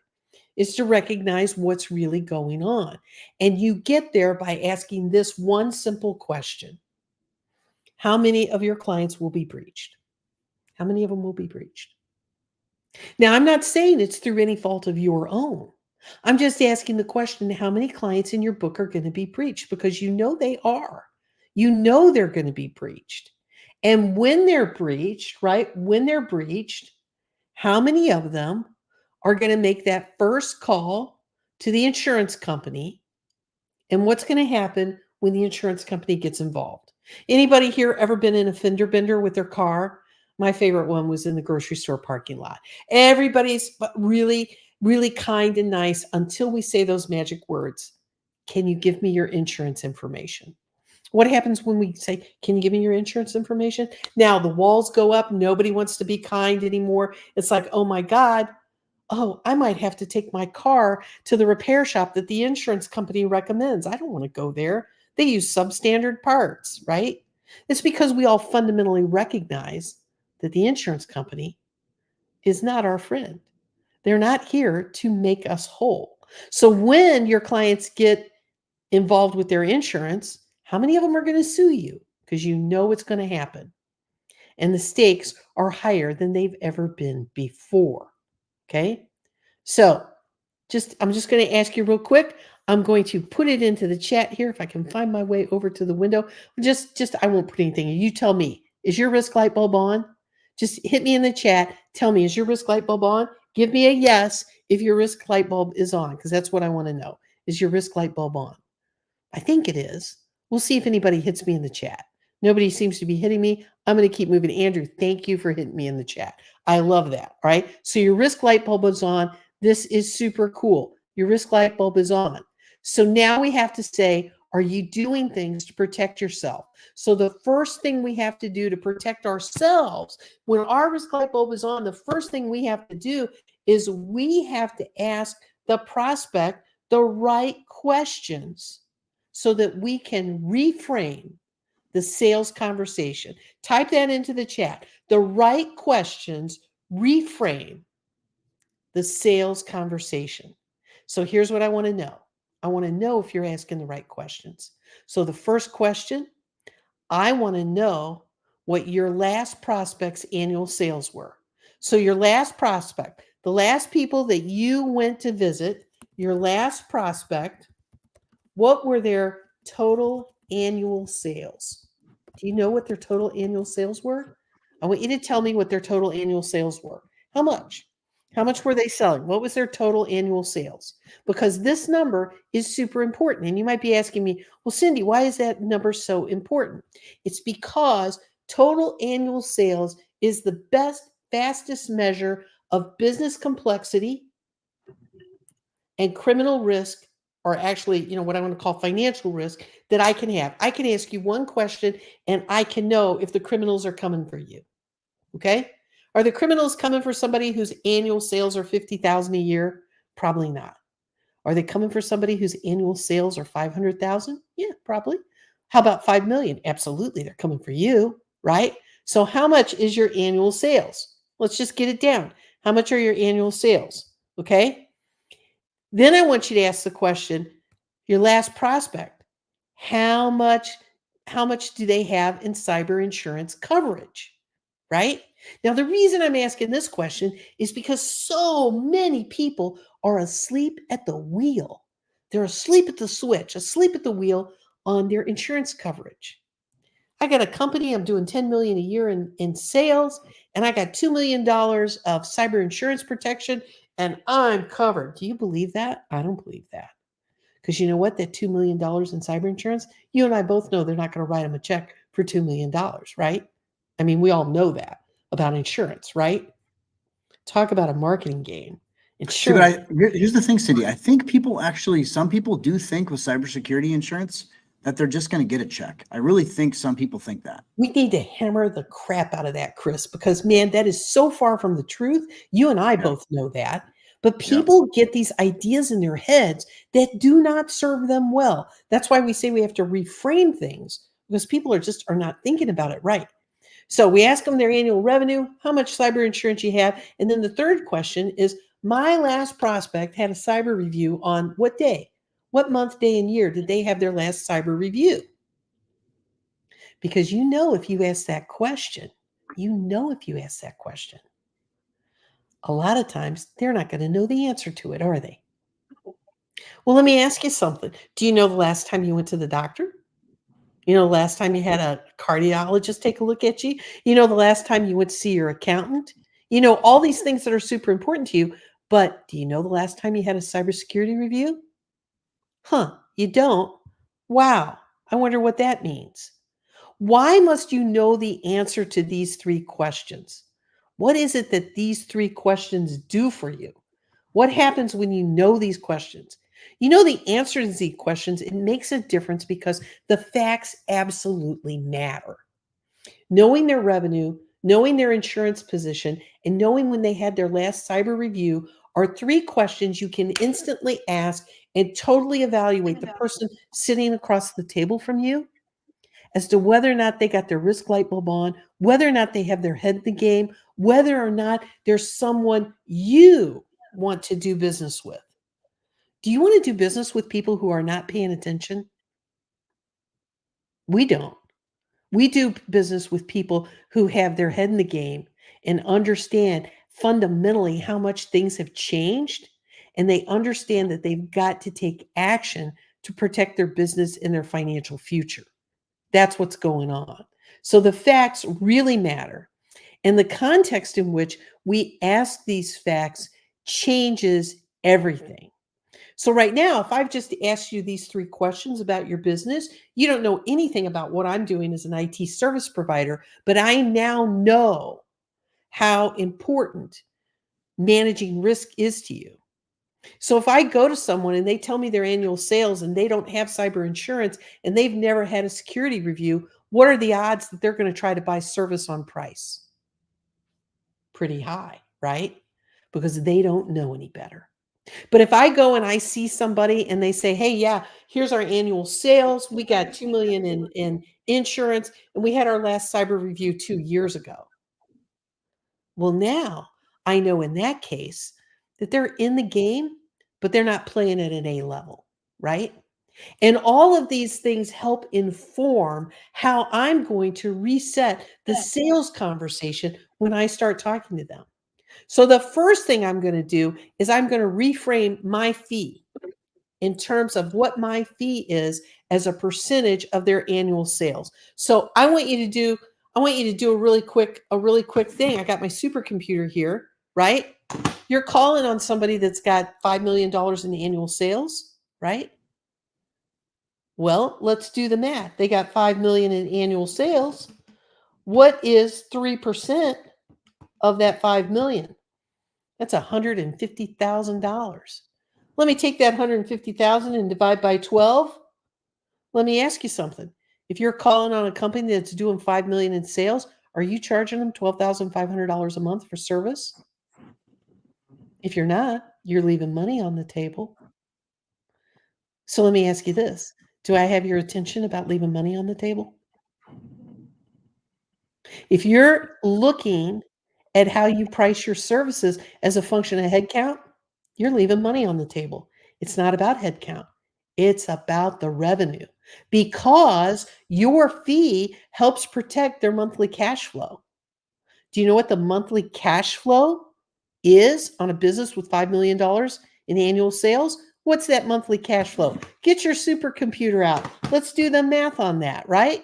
is to recognize what's really going on. And you get there by asking this one simple question. How many of your clients will be breached? How many of them will be breached? Now, I'm not saying it's through any fault of your own. I'm just asking the question, how many clients in your book are going to be breached? Because you know they are. You know they're going to be breached. And when they're breached, right? When they're breached, how many of them are going to make that first call to the insurance company? And what's going to happen when the insurance company gets involved? Anybody here ever been in a fender bender with their car? My favorite one was in the grocery store parking lot. Everybody's really, really kind and nice until we say those magic words. Can you give me your insurance information? What happens when we say, can you give me your insurance information? Now the walls go up. Nobody wants to be kind anymore. It's like, oh my God, oh, I might have to take my car to the repair shop that the insurance company recommends. I don't want to go there. They use substandard parts, right? It's because we all fundamentally recognize that the insurance company is not our friend. They're not here to make us whole. So when your clients get involved with their insurance, how many of them are going to sue you? Because you know it's going to happen. And the stakes are higher than they've ever been before. Okay? So I'm just going to ask you real quick. I'm going to put it into the chat here if I can find my way over to the window. I won't put anything. You tell me, is your risk light bulb on? Just hit me in the chat. Tell me, is your risk light bulb on? Give me a yes if your risk light bulb is on, because that's what I want to know. Is your risk light bulb on? I think it is. We'll see if anybody hits me in the chat. Nobody seems to be hitting me. I'm going to keep moving. Andrew, thank you for hitting me in the chat. I love that. All right. So your risk light bulb is on. This is super cool. Your risk light bulb is on. So now we have to say, are you doing things to protect yourself? So the first thing we have to do to protect ourselves when our risk light bulb is on, the first thing we have to do is we have to ask the prospect the right questions so that we can reframe the sales conversation. Type that into the chat. The right questions reframe the sales conversation. So here's what I want to know. I want to know if you're asking the right questions. So the first question, I want to know what your last prospect's annual sales were. So your last prospect, the last people that you went to visit, your last prospect, what were their total annual sales? Do you know what their total annual sales were? I want you to tell me what their total annual sales were. How much? How much were they selling? What was their total annual sales? Because this number is super important. And you might be asking me, well, Cindy, why is that number so important? It's because total annual sales is the best, fastest measure of business complexity and criminal risk, or actually, what I want to call financial risk that I can have. I can ask you one question and I can know if the criminals are coming for you. Okay? Are the criminals coming for somebody whose annual sales are 50,000 a year? Probably not. Are they coming for somebody whose annual sales are 500,000? Yeah, probably. How about 5 million? Absolutely. They're coming for you, right? So how much is your annual sales? Let's just get it down. How much are your annual sales? Okay? Then I want you to ask the question, your last prospect, how much do they have in cyber insurance coverage? Right? Now, the reason I'm asking this question is because so many people are asleep at the wheel. They're asleep at the switch, asleep at the wheel on their insurance coverage. I got a company, I'm doing 10 million a year in sales, and I got $2 million of cyber insurance protection, and I'm covered. Do you believe that? I don't believe that. Because you know what? That $2 million in cyber insurance, you and I both know they're not going to write them a check for $2 million, right? I mean, we all know that about insurance, right? Talk about a marketing game. See, but Insurance. here's the thing, Cindy. I think some people do think with cybersecurity insurance that they're just going to get a check. I really think some people think that. We need to hammer the crap out of that, Chris, because man, that is so far from the truth. You and I both know that. But people get these ideas in their heads that do not serve them well. That's why we say we have to reframe things, because people are not thinking about it right. So we ask them their annual revenue, how much cyber insurance you have. And then the third question is, my last prospect had a cyber review on what day? What month, day, and year did they have their last cyber review? Because if you ask that question, a lot of times they're not going to know the answer to it, are they? Well, let me ask you something. Do you know the last time you went to the doctor? The last time you had a cardiologist take a look at you? The last time you went to see your accountant? All these things that are super important to you. But do you know the last time you had a cybersecurity review? You don't? Wow. I wonder what that means. Why must you know the answer to these three questions? What is it that these three questions do for you? What happens when you know these questions? The answer to these questions, it makes a difference because the facts absolutely matter. Knowing their revenue, knowing their insurance position, and knowing when they had their last cyber review are three questions you can instantly ask and totally evaluate the person sitting across the table from you as to whether or not they got their risk light bulb on, whether or not they have their head in the game, whether or not there's someone you want to do business with. Do you want to do business with people who are not paying attention? We don't. We do business with people who have their head in the game and understand fundamentally how much things have changed, and they understand that they've got to take action to protect their business and their financial future. That's what's going on. So the facts really matter. And the context in which we ask these facts changes everything. So right now, if I've just asked you these three questions about your business, you don't know anything about what I'm doing as an IT service provider, but I now know how important managing risk is to you. So if I go to someone and they tell me their annual sales and they don't have cyber insurance and they've never had a security review, what are the odds that they're going to try to buy service on price? Pretty high, right? Because they don't know any better. But if I go and I see somebody and they say, hey, yeah, here's our annual sales. We got 2 million in insurance and we had our last cyber review 2 years ago. Well, now I know in that case that they're in the game, but they're not playing at an A level, right? And all of these things help inform how I'm going to reset the sales conversation when I start talking to them. So the first thing I'm going to do is I'm going to reframe my fee in terms of what my fee is as a percentage of their annual sales. So I want you to do a really quick thing. I got my supercomputer here, right? You're calling on somebody that's got $5 million in annual sales, right? Well, let's do the math. They got 5 million in annual sales. What is 3% of that 5 million? That's $150,000. Let me take that 150,000 and divide by 12. Let me ask you something. If you're calling on a company that's doing 5 million in sales, are you charging them $12,500 a month for service? If you're not, you're leaving money on the table. So let me ask you this. Do I have your attention about leaving money on the table? If you're looking at how you price your services as a function of headcount, you're leaving money on the table. It's not about headcount. It's about the revenue because your fee helps protect their monthly cash flow. Do you know what the monthly cash flow is on a business with $5 million in annual sales? What's that monthly cash flow? Get your supercomputer out. Let's do the math on that, right?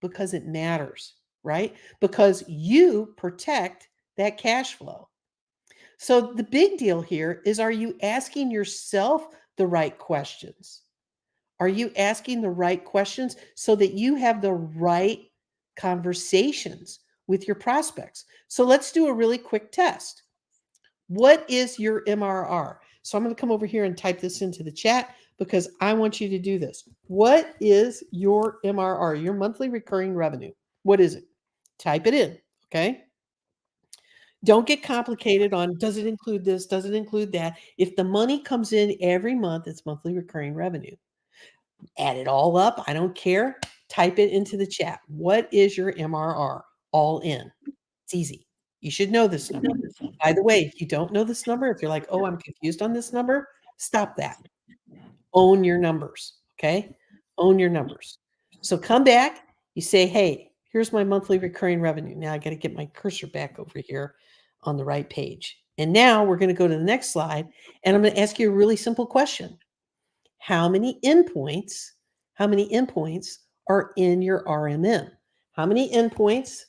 Because it matters, right? Because you protect that cash flow. So the big deal here is, are you asking yourself the right questions? Are you asking the right questions so that you have the right conversations with your prospects? So let's do a really quick test. What is your MRR? So I'm going to come over here and type this into the chat because I want you to do this. What is your MRR, your monthly recurring revenue? What is it? Type it in, okay? Don't get complicated on, does it include this? Does it include that? If the money comes in every month, it's monthly recurring revenue. Add it all up. I don't care. Type it into the chat. What is your MRR? All in. It's easy. You should know this number. By the way, if you don't know this number, if you're like, oh, I'm confused on this number, stop that. Own your numbers. Okay. Own your numbers. So come back. You say, hey, here's my monthly recurring revenue. Now I got to get my cursor back over here on the right page. And now we're going to go to the next slide. And I'm going to ask you a really simple question. How many endpoints are in your RMM? How many endpoints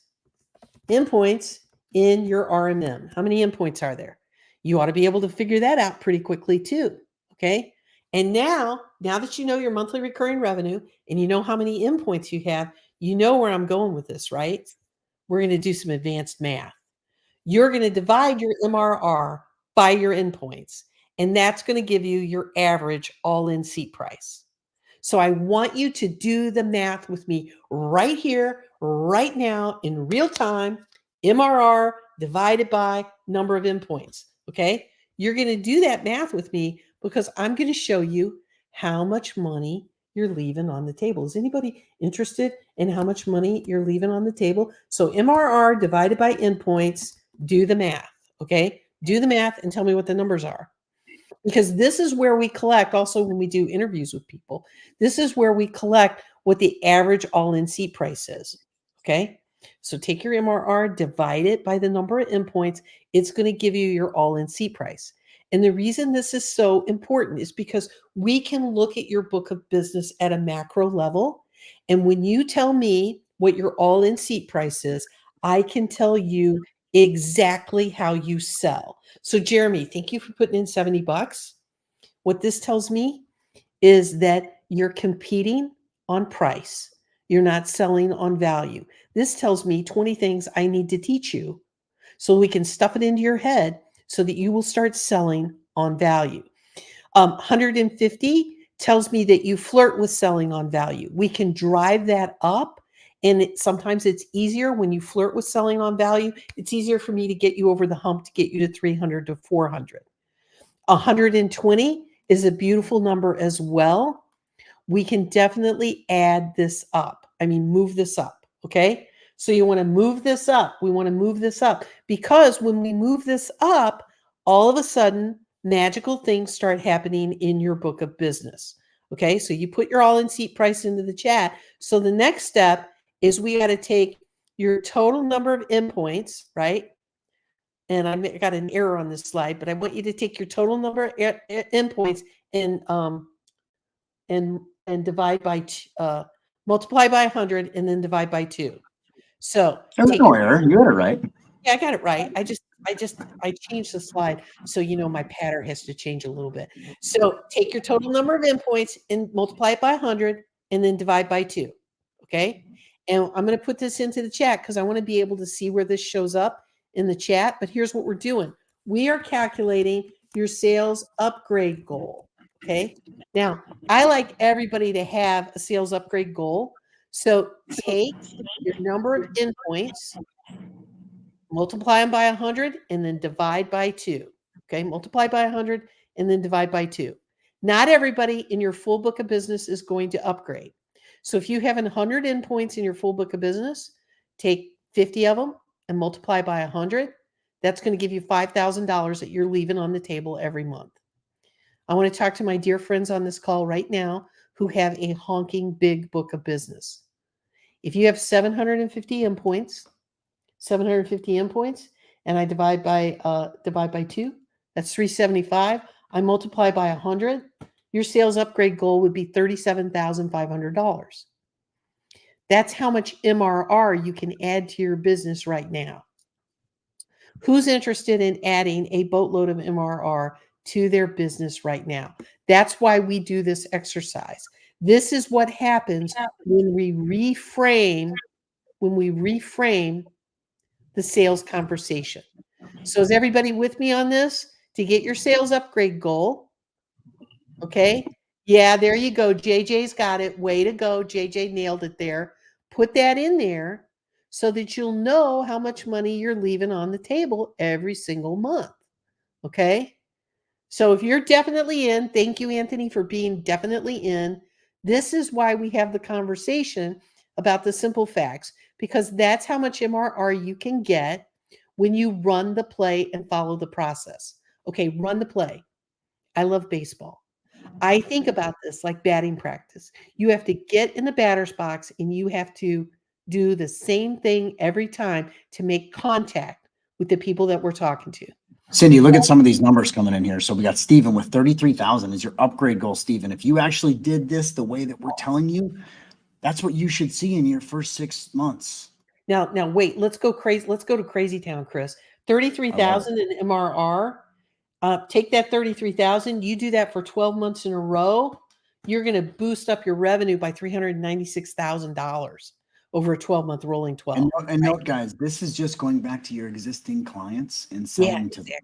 in your RMM? How many endpoints are there? You ought to be able to figure that out pretty quickly too, okay? And now that you know your monthly recurring revenue and you know how many endpoints you have, you know where I'm going with this, right? We're going to do some advanced math. You're going to divide your MRR by your endpoints, and that's going to give you your average all-in seat price. So I want you to do the math with me right here, right now, in real time. MRR divided by number of endpoints, okay? You're going to do that math with me because I'm going to show you how much money you're leaving on the table. Is anybody interested in how much money you're leaving on the table? So MRR divided by endpoints, do the math, okay? Do the math and tell me what the numbers are. Because this is where we collect, also when we do interviews with people, this is where we collect what the average all-in seat price is, okay? So take your MRR, divide it by the number of endpoints, it's going to give you your all-in seat price. And the reason this is so important is because we can look at your book of business at a macro level. And when you tell me what your all-in seat price is, I can tell you exactly how you sell. So Jeremy, thank you for putting in $70. What this tells me is that you're competing on price. You're not selling on value. This tells me 20 things I need to teach you so we can stuff it into your head so that you will start selling on value. 150 tells me that you flirt with selling on value. We can drive that up. And sometimes it's easier when you flirt with selling on value. It's easier for me to get you over the hump to get you to 300 to 400. 120 is a beautiful number as well. We can definitely add this up. I mean, move this up, okay? So you want to move this up. We want to move this up because when we move this up, all of a sudden, magical things start happening in your book of business, okay? So you put your all-in seat price into the chat. So the next step is we got to take your total number of endpoints, right? And I got an error on this slide, but I want you to take your total number of endpoints and divide by multiply by 100 and then divide by 2. So there's no error. You got it right. Yeah, I got it right. I changed the slide so you know my pattern has to change a little bit. So take your total number of endpoints and multiply it by 100 and then divide by 2. Okay? And I'm going to put this into the chat because I want to be able to see where this shows up in the chat. But here's what we're doing. We are calculating your sales upgrade goal. Okay? Now, I like everybody to have a sales upgrade goal. So take your number of endpoints, multiply them by 100 and then divide by 2. Okay, multiply by 100 and then divide by 2. Not everybody in your full book of business is going to upgrade. So if you have 100 endpoints in your full book of business, take 50 of them and multiply by 100. That's going to give you $5,000 that you're leaving on the table every month. I want to talk to my dear friends on this call right now who have a honking big book of business. If you have 750 endpoints, and I divide by 2, that's 375. I multiply by 100. Your sales upgrade goal would be $37,500. That's how much MRR you can add to your business right now. Who's interested in adding a boatload of MRR to their business right now? That's why we do this exercise. This is what happens when we reframe the sales conversation. So is everybody with me on this? To get your sales upgrade goal, okay? Yeah, there you go. JJ's got it. Way to go. JJ nailed it there. Put that in there so that you'll know how much money you're leaving on the table every single month, okay? So if you're definitely in, thank you, Anthony, for being definitely in. This is why we have the conversation about the simple facts, because that's how much MRR you can get when you run the play and follow the process. Okay, run the play. I love baseball. I think about this like batting practice. You have to get in the batter's box and you have to do the same thing every time to make contact with the people that we're talking to. Cindy, look at some of these numbers coming in here. So we got Steven with 33,000 is your upgrade goal, Steven. If you actually did this the way that we're telling you, that's what you should see in your first 6 months. Now wait, let's go crazy. Let's go to crazy town, Chris. 33,000 in MRR. Take that 33,000. You do that for 12 months in a row. You're going to boost up your revenue by $396,000 over a 12-month rolling 12. And note, guys, this is just going back to your existing clients and selling to them,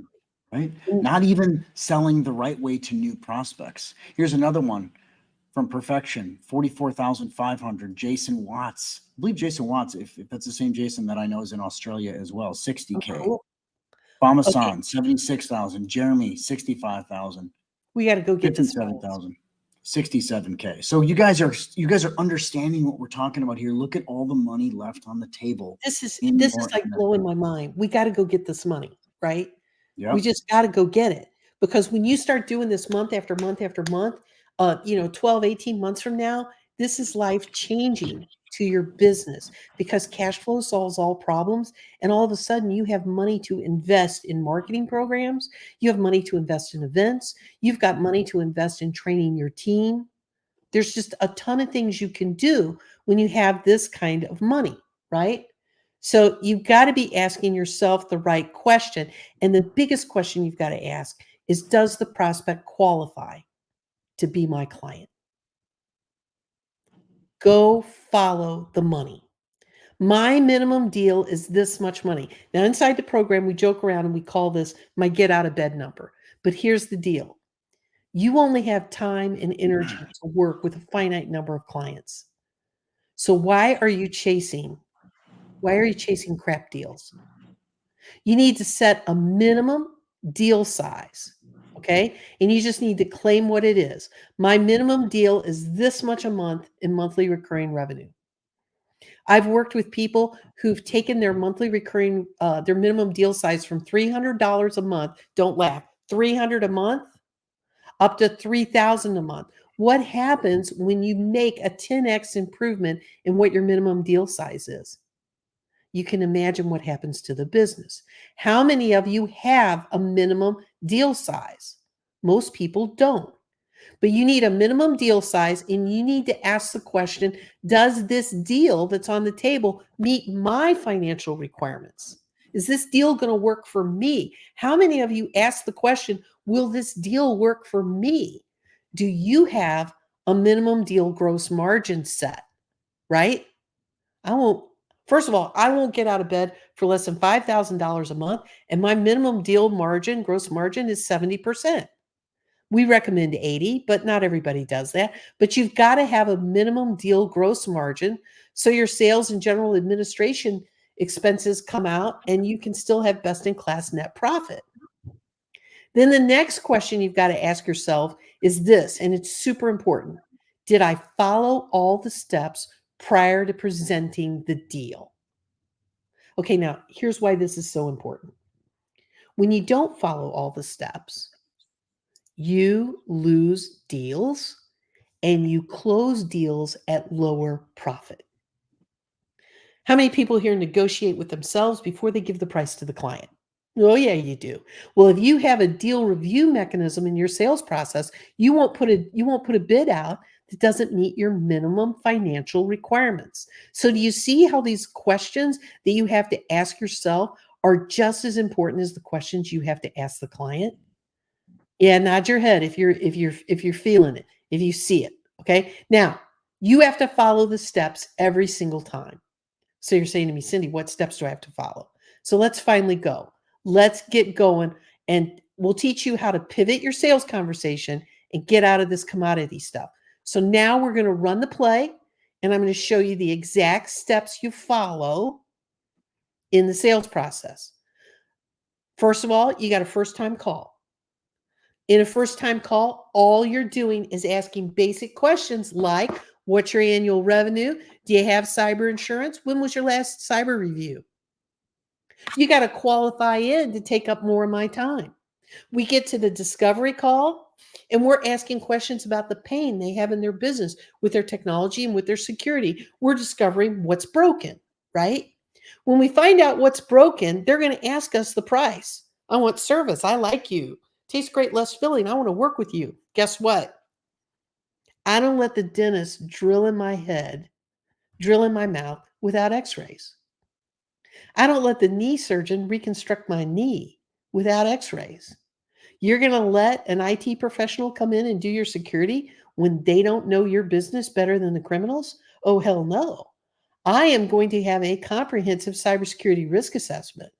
right? Not even selling the right way to new prospects. Here's another one from Perfection, 44,500. Jason Watts, I believe Jason Watts, if that's the same Jason that I know is in Australia as well, 60K. Oh, cool. Bamasan, 76,000. Jeremy, 65,000. We got to go get this 57,000. 67K. So you guys are understanding what we're talking about here. Look at all the money left on the table. This is like blowing my mind. We got to go get this money, right? Yeah. We just got to go get it, because when you start doing this month after month after month, 12, 18 months from now, this is life changing to your business, because cash flow solves all problems. And all of a sudden you have money to invest in marketing programs. You have money to invest in events. You've got money to invest in training your team. There's just a ton of things you can do when you have this kind of money, right? So you've got to be asking yourself the right question. And the biggest question you've got to ask is, does the prospect qualify to be my client? Go follow the money. My minimum deal is this much money. Now, inside the program, we joke around and we call this my get out of bed number. But here's the deal. You only have time and energy to work with a finite number of clients. So why are you chasing crap deals? You need to set a minimum deal size, okay? And you just need to claim what it is. My minimum deal is this much a month in monthly recurring revenue. I've worked with people who've taken their monthly recurring, their minimum deal size from $300 a month, don't laugh, $300 a month, up to $3,000 a month. What happens when you make a 10x improvement in what your minimum deal size is? You can imagine what happens to the business. How many of you have a minimum deal size? Most people don't. But you need a minimum deal size, and you need to ask the question, does this deal that's on the table meet my financial requirements? Is this deal going to work for me? How many of you ask the question, will this deal work for me? Do you have a minimum deal gross margin set, right? First of all, I won't get out of bed for less than $5,000 a month, and my minimum deal margin, gross margin, is 70%. We recommend 80, but not everybody does that. But you've got to have a minimum deal gross margin so your sales and general administration expenses come out and you can still have best-in-class net profit. Then the next question you've got to ask yourself is this, and it's super important. Did I follow all the steps prior to presenting the deal? Okay, now here's why this is so important. When you don't follow all the steps, you lose deals and you close deals at lower profit. How many people here negotiate with themselves before they give the price to the client? Oh, yeah, you do. Well, if you have a deal review mechanism in your sales process, you won't put a bid out that doesn't meet your minimum financial requirements. So do you see how these questions that you have to ask yourself are just as important as the questions you have to ask the client? Yeah, nod your head if you're feeling it, if you see it. Okay. Now, you have to follow the steps every single time. So you're saying to me, Cindy, what steps do I have to follow? So let's finally go. Let's get going, and we'll teach you how to pivot your sales conversation and get out of this commodity stuff. So now we're going to run the play, and I'm going to show you the exact steps you follow in the sales process. First of all, you got a first-time call. In a first-time call, all you're doing is asking basic questions like, what's your annual revenue? Do you have cyber insurance? When was your last cyber review? You got to qualify in to take up more of my time. We get to the discovery call, and we're asking questions about the pain they have in their business with their technology and with their security. We're discovering what's broken, right? When we find out what's broken, they're going to ask us the price. I want service. I like you. Tastes great, less filling. I want to work with you. Guess what? I don't let the dentist drill in my head, drill in my mouth without x-rays. I don't let the knee surgeon reconstruct my knee without x-rays. You're going to let an IT professional come in and do your security when they don't know your business better than the criminals? Oh, hell no. I am going to have a comprehensive cybersecurity risk assessment,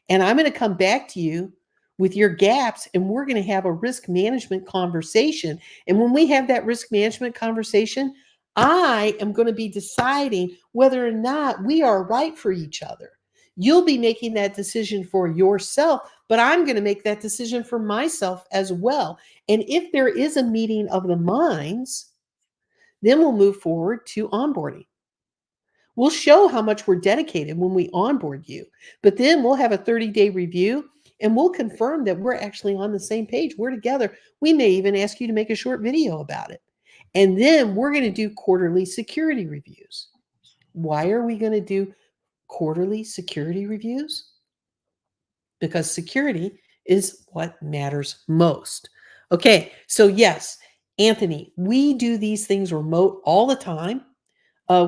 and I'm going to come back to you with your gaps, and we're going to have a risk management conversation. And when we have that risk management conversation, I am going to be deciding whether or not we are right for each other. You'll be making that decision for yourself, but I'm going to make that decision for myself as well. And if there is a meeting of the minds, then we'll move forward to onboarding. We'll show how much we're dedicated when we onboard you, but then we'll have a 30-day review, and we'll confirm that we're actually on the same page. We're together. We may even ask you to make a short video about it. And then we're going to do quarterly security reviews. Why are we going to do quarterly security reviews? Because security is what matters most. Okay, so yes, Anthony, we do these things remote all the time.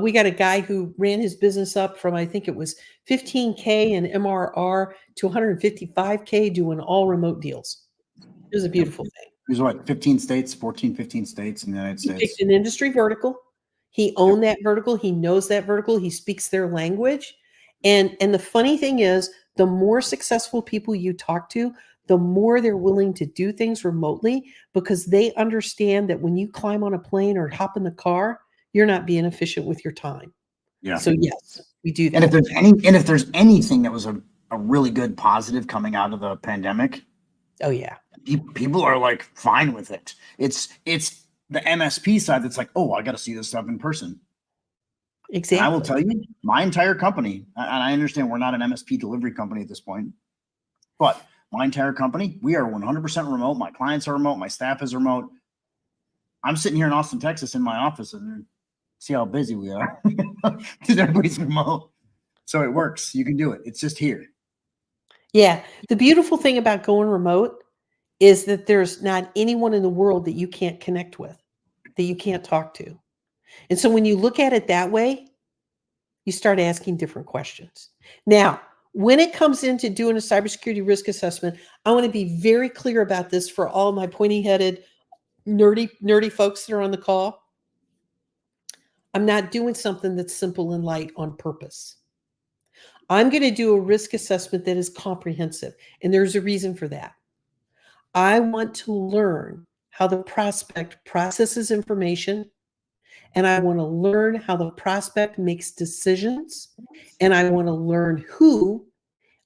We got a guy who ran his business up from, I think it was 15K in MRR to 155K doing all remote deals. It was a beautiful thing. There's what, 15 states, 14, 15 states in the United He States. picked an industry vertical. He owned that vertical. He knows that vertical. He speaks their language. And the funny thing is, the more successful people you talk to, the more they're willing to do things remotely, because they understand that when you climb on a plane or hop in the car, you're not being efficient with your time. Yeah. So yes, we do that. And if there's anything that was a really good positive coming out of the pandemic, oh yeah, people are like fine with it. It's the MSP side that's like, oh, I got to see this stuff in person. exactly. And I will tell you, my entire company, and I understand we're not an MSP delivery company at this point, but my entire company, we are 100% remote. My clients are remote. My staff is remote. I'm sitting here in Austin, Texas in my office, and see how busy we are because everybody's remote. So it works. You can do it. It's just here. Yeah. The beautiful thing about going remote is that there's not anyone in the world that you can't connect with, that you can't talk to. And so when you look at it that way, you start asking different questions. Now, when it comes into doing a cybersecurity risk assessment, I want to be very clear about this for all my pointy-headed, nerdy folks that are on the call. I'm not doing something that's simple and light on purpose. I'm going to do a risk assessment that is comprehensive, and there's a reason for that. I want to learn how the prospect processes information, and I want to learn how the prospect makes decisions, and I want to learn who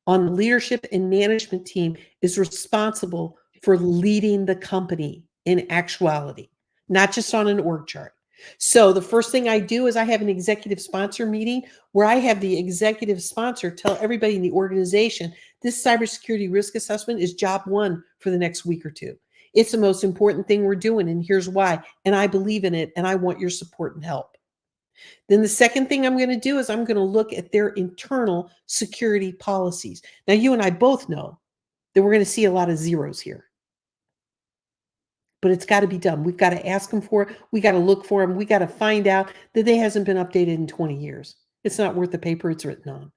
on the leadership and management team is responsible for leading the company in actuality, not just on an org chart. So the first thing I do is I have an executive sponsor meeting where I have the executive sponsor tell everybody in the organization, this cybersecurity risk assessment is job one for the next week or two. It's the most important thing we're doing, and here's why. And I believe in it, and I want your support and help. Then the second thing I'm going to do is I'm going to look at their internal security policies. Now, you and I both know that we're going to see a lot of zeros here. But it's got to be done. We've got to ask them for it. We got to look for them. We got to find out that it hasn't been updated in 20 years. It's not worth the paper it's written on.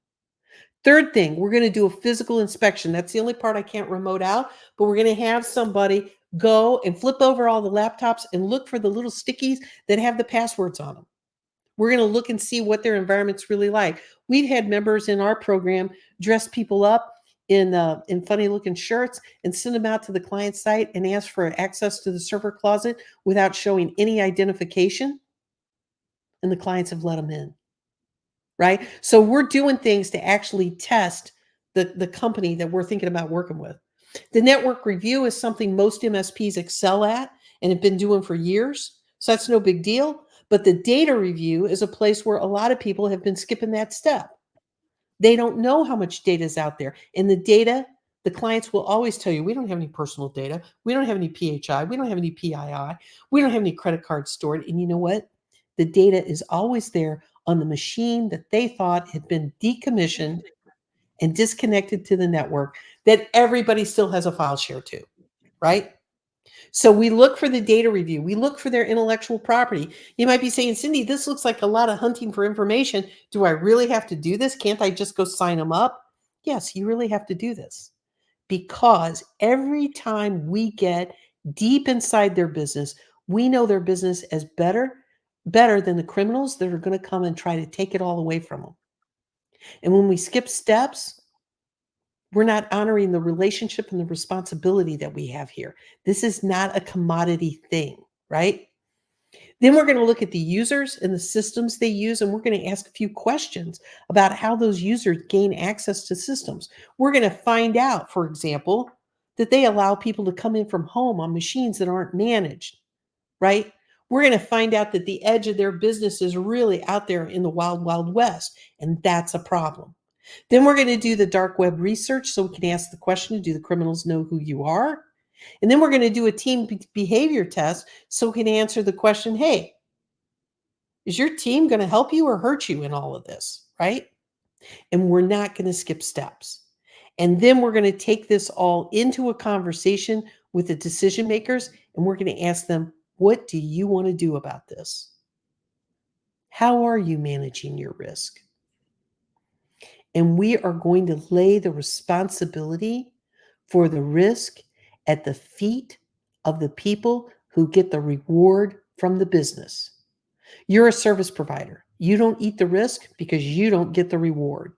Third thing, we're going to do a physical inspection. That's the only part I can't remote out, but we're going to have somebody go and flip over all the laptops and look for the little stickies that have the passwords on them. We're going to look and see what their environment's really like. We've had members in our program dress people up in funny looking shirts and send them out to the client site and ask for access to the server closet without showing any identification. And the clients have let them in, right? So we're doing things to actually test the company that we're thinking about working with. The network review is something most MSPs excel at and have been doing for years. So that's no big deal. But the data review is a place where a lot of people have been skipping that step. They don't know how much data is out there. And the data, the clients will always tell you, we don't have any personal data. We don't have any PHI. We don't have any PII. We don't have any credit cards stored. And you know what? The data is always there on the machine that they thought had been decommissioned and disconnected to the network that everybody still has a file share to, right? So we look for the data review. We look for their intellectual property. You might be saying, Cindy, this looks like a lot of hunting for information. Do I really have to do this? Can't I just go sign them up? Yes, you really have to do this, because every time we get deep inside their business, we know their business as better than the criminals that are going to come and try to take it all away from them. And when we skip steps, we're not honoring the relationship and the responsibility that we have here. This is not a commodity thing, right? Then we're going to look at the users and the systems they use, and we're going to ask a few questions about how those users gain access to systems. We're going to find out, for example, that they allow people to come in from home on machines that aren't managed, right? We're going to find out that the edge of their business is really out there in the wild, wild west, and that's a problem. Then we're going to do the dark web research so we can ask the question, do the criminals know who you are? And then we're going to do a team behavior test so we can answer the question, hey, is your team going to help you or hurt you in all of this, right? And we're not going to skip steps. And then we're going to take this all into a conversation with the decision makers, and we're going to ask them, what do you want to do about this? How are you managing your risk? And we are going to lay the responsibility for the risk at the feet of the people who get the reward from the business. You're a service provider. You don't eat the risk because you don't get the reward.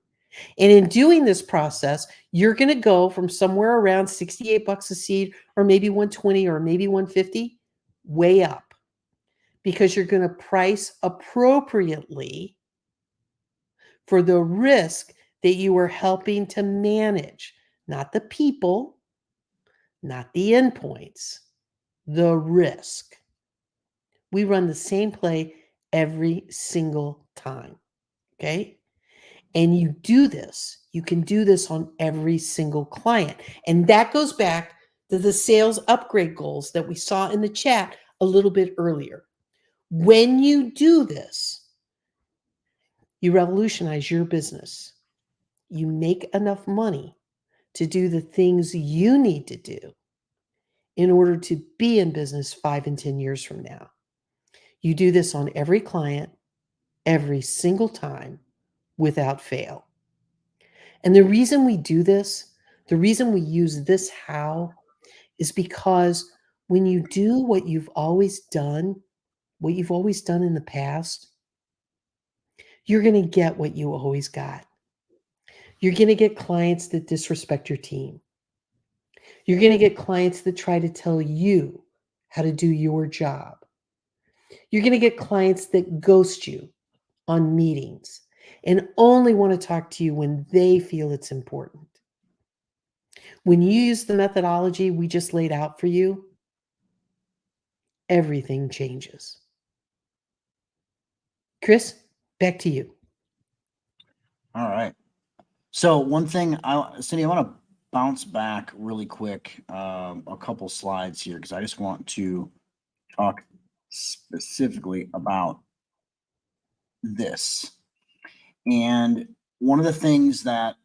And in doing this process, you're going to go from somewhere around $68 a seat, or maybe 120, or maybe 150, way up, because you're going to price appropriately for the risk that you are helping to manage, not the people, not the endpoints, the risk. We run the same play every single time, okay? And you do this, you can do this on every single client. And that goes back to the sales upgrade goals that we saw in the chat a little bit earlier. When you do this, you revolutionize your business. You make enough money to do the things you need to do in order to be in business 5 and 10 years from now. You do this on every client, every single time, without fail. And the reason we do this, the reason we use this how, is because when you do what you've always done in the past, you're going to get what you always got. You're going to get clients that disrespect your team. You're going to get clients that try to tell you how to do your job. You're going to get clients that ghost you on meetings and only want to talk to you when they feel it's important. When you use the methodology we just laid out for you, everything changes. Chris, back to you. All right. So one thing, Cindy, I want to bounce back really quick, a couple slides here, because I just want to talk specifically about this. And one of the things that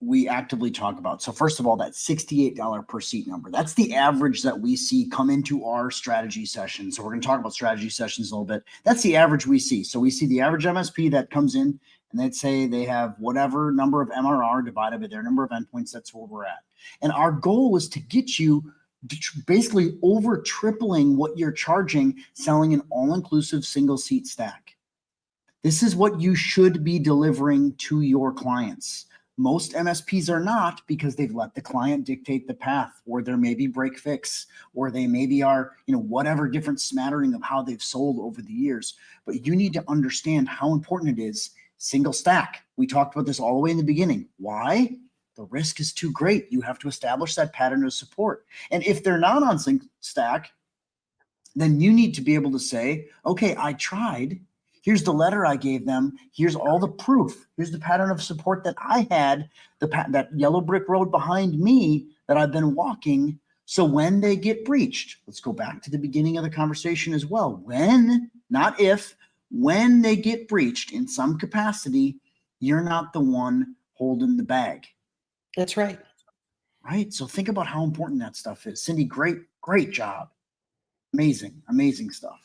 we actively talk about. So first of all, that $68 per seat number, that's the average that we see come into our strategy session. So we're going to talk about strategy sessions a little bit. That's the average we see. So we see the average MSP that comes in and they'd say they have whatever number of MRR divided by their number of endpoints. That's where we're at. And our goal is to get you basically over tripling what you're charging, selling an all-inclusive single seat stack. This is what you should be delivering to your clients. Most MSPs are not, because they've let the client dictate the path, or there may be break fix, or they maybe are, whatever different smattering of how they've sold over the years. But you need to understand how important it is. Single stack. We talked about this all the way in the beginning. Why? The risk is too great. You have to establish that pattern of support. And if they're not on single stack, then you need to be able to say, okay, I tried. Here's the letter I gave them. Here's all the proof. Here's the pattern of support that I had, that yellow brick road behind me that I've been walking. So when they get breached, let's go back to the beginning of the conversation as well. When, not if, when they get breached in some capacity, you're not the one holding the bag. That's right. Right? So think about how important that stuff is. Cindy, great job. Amazing, amazing stuff.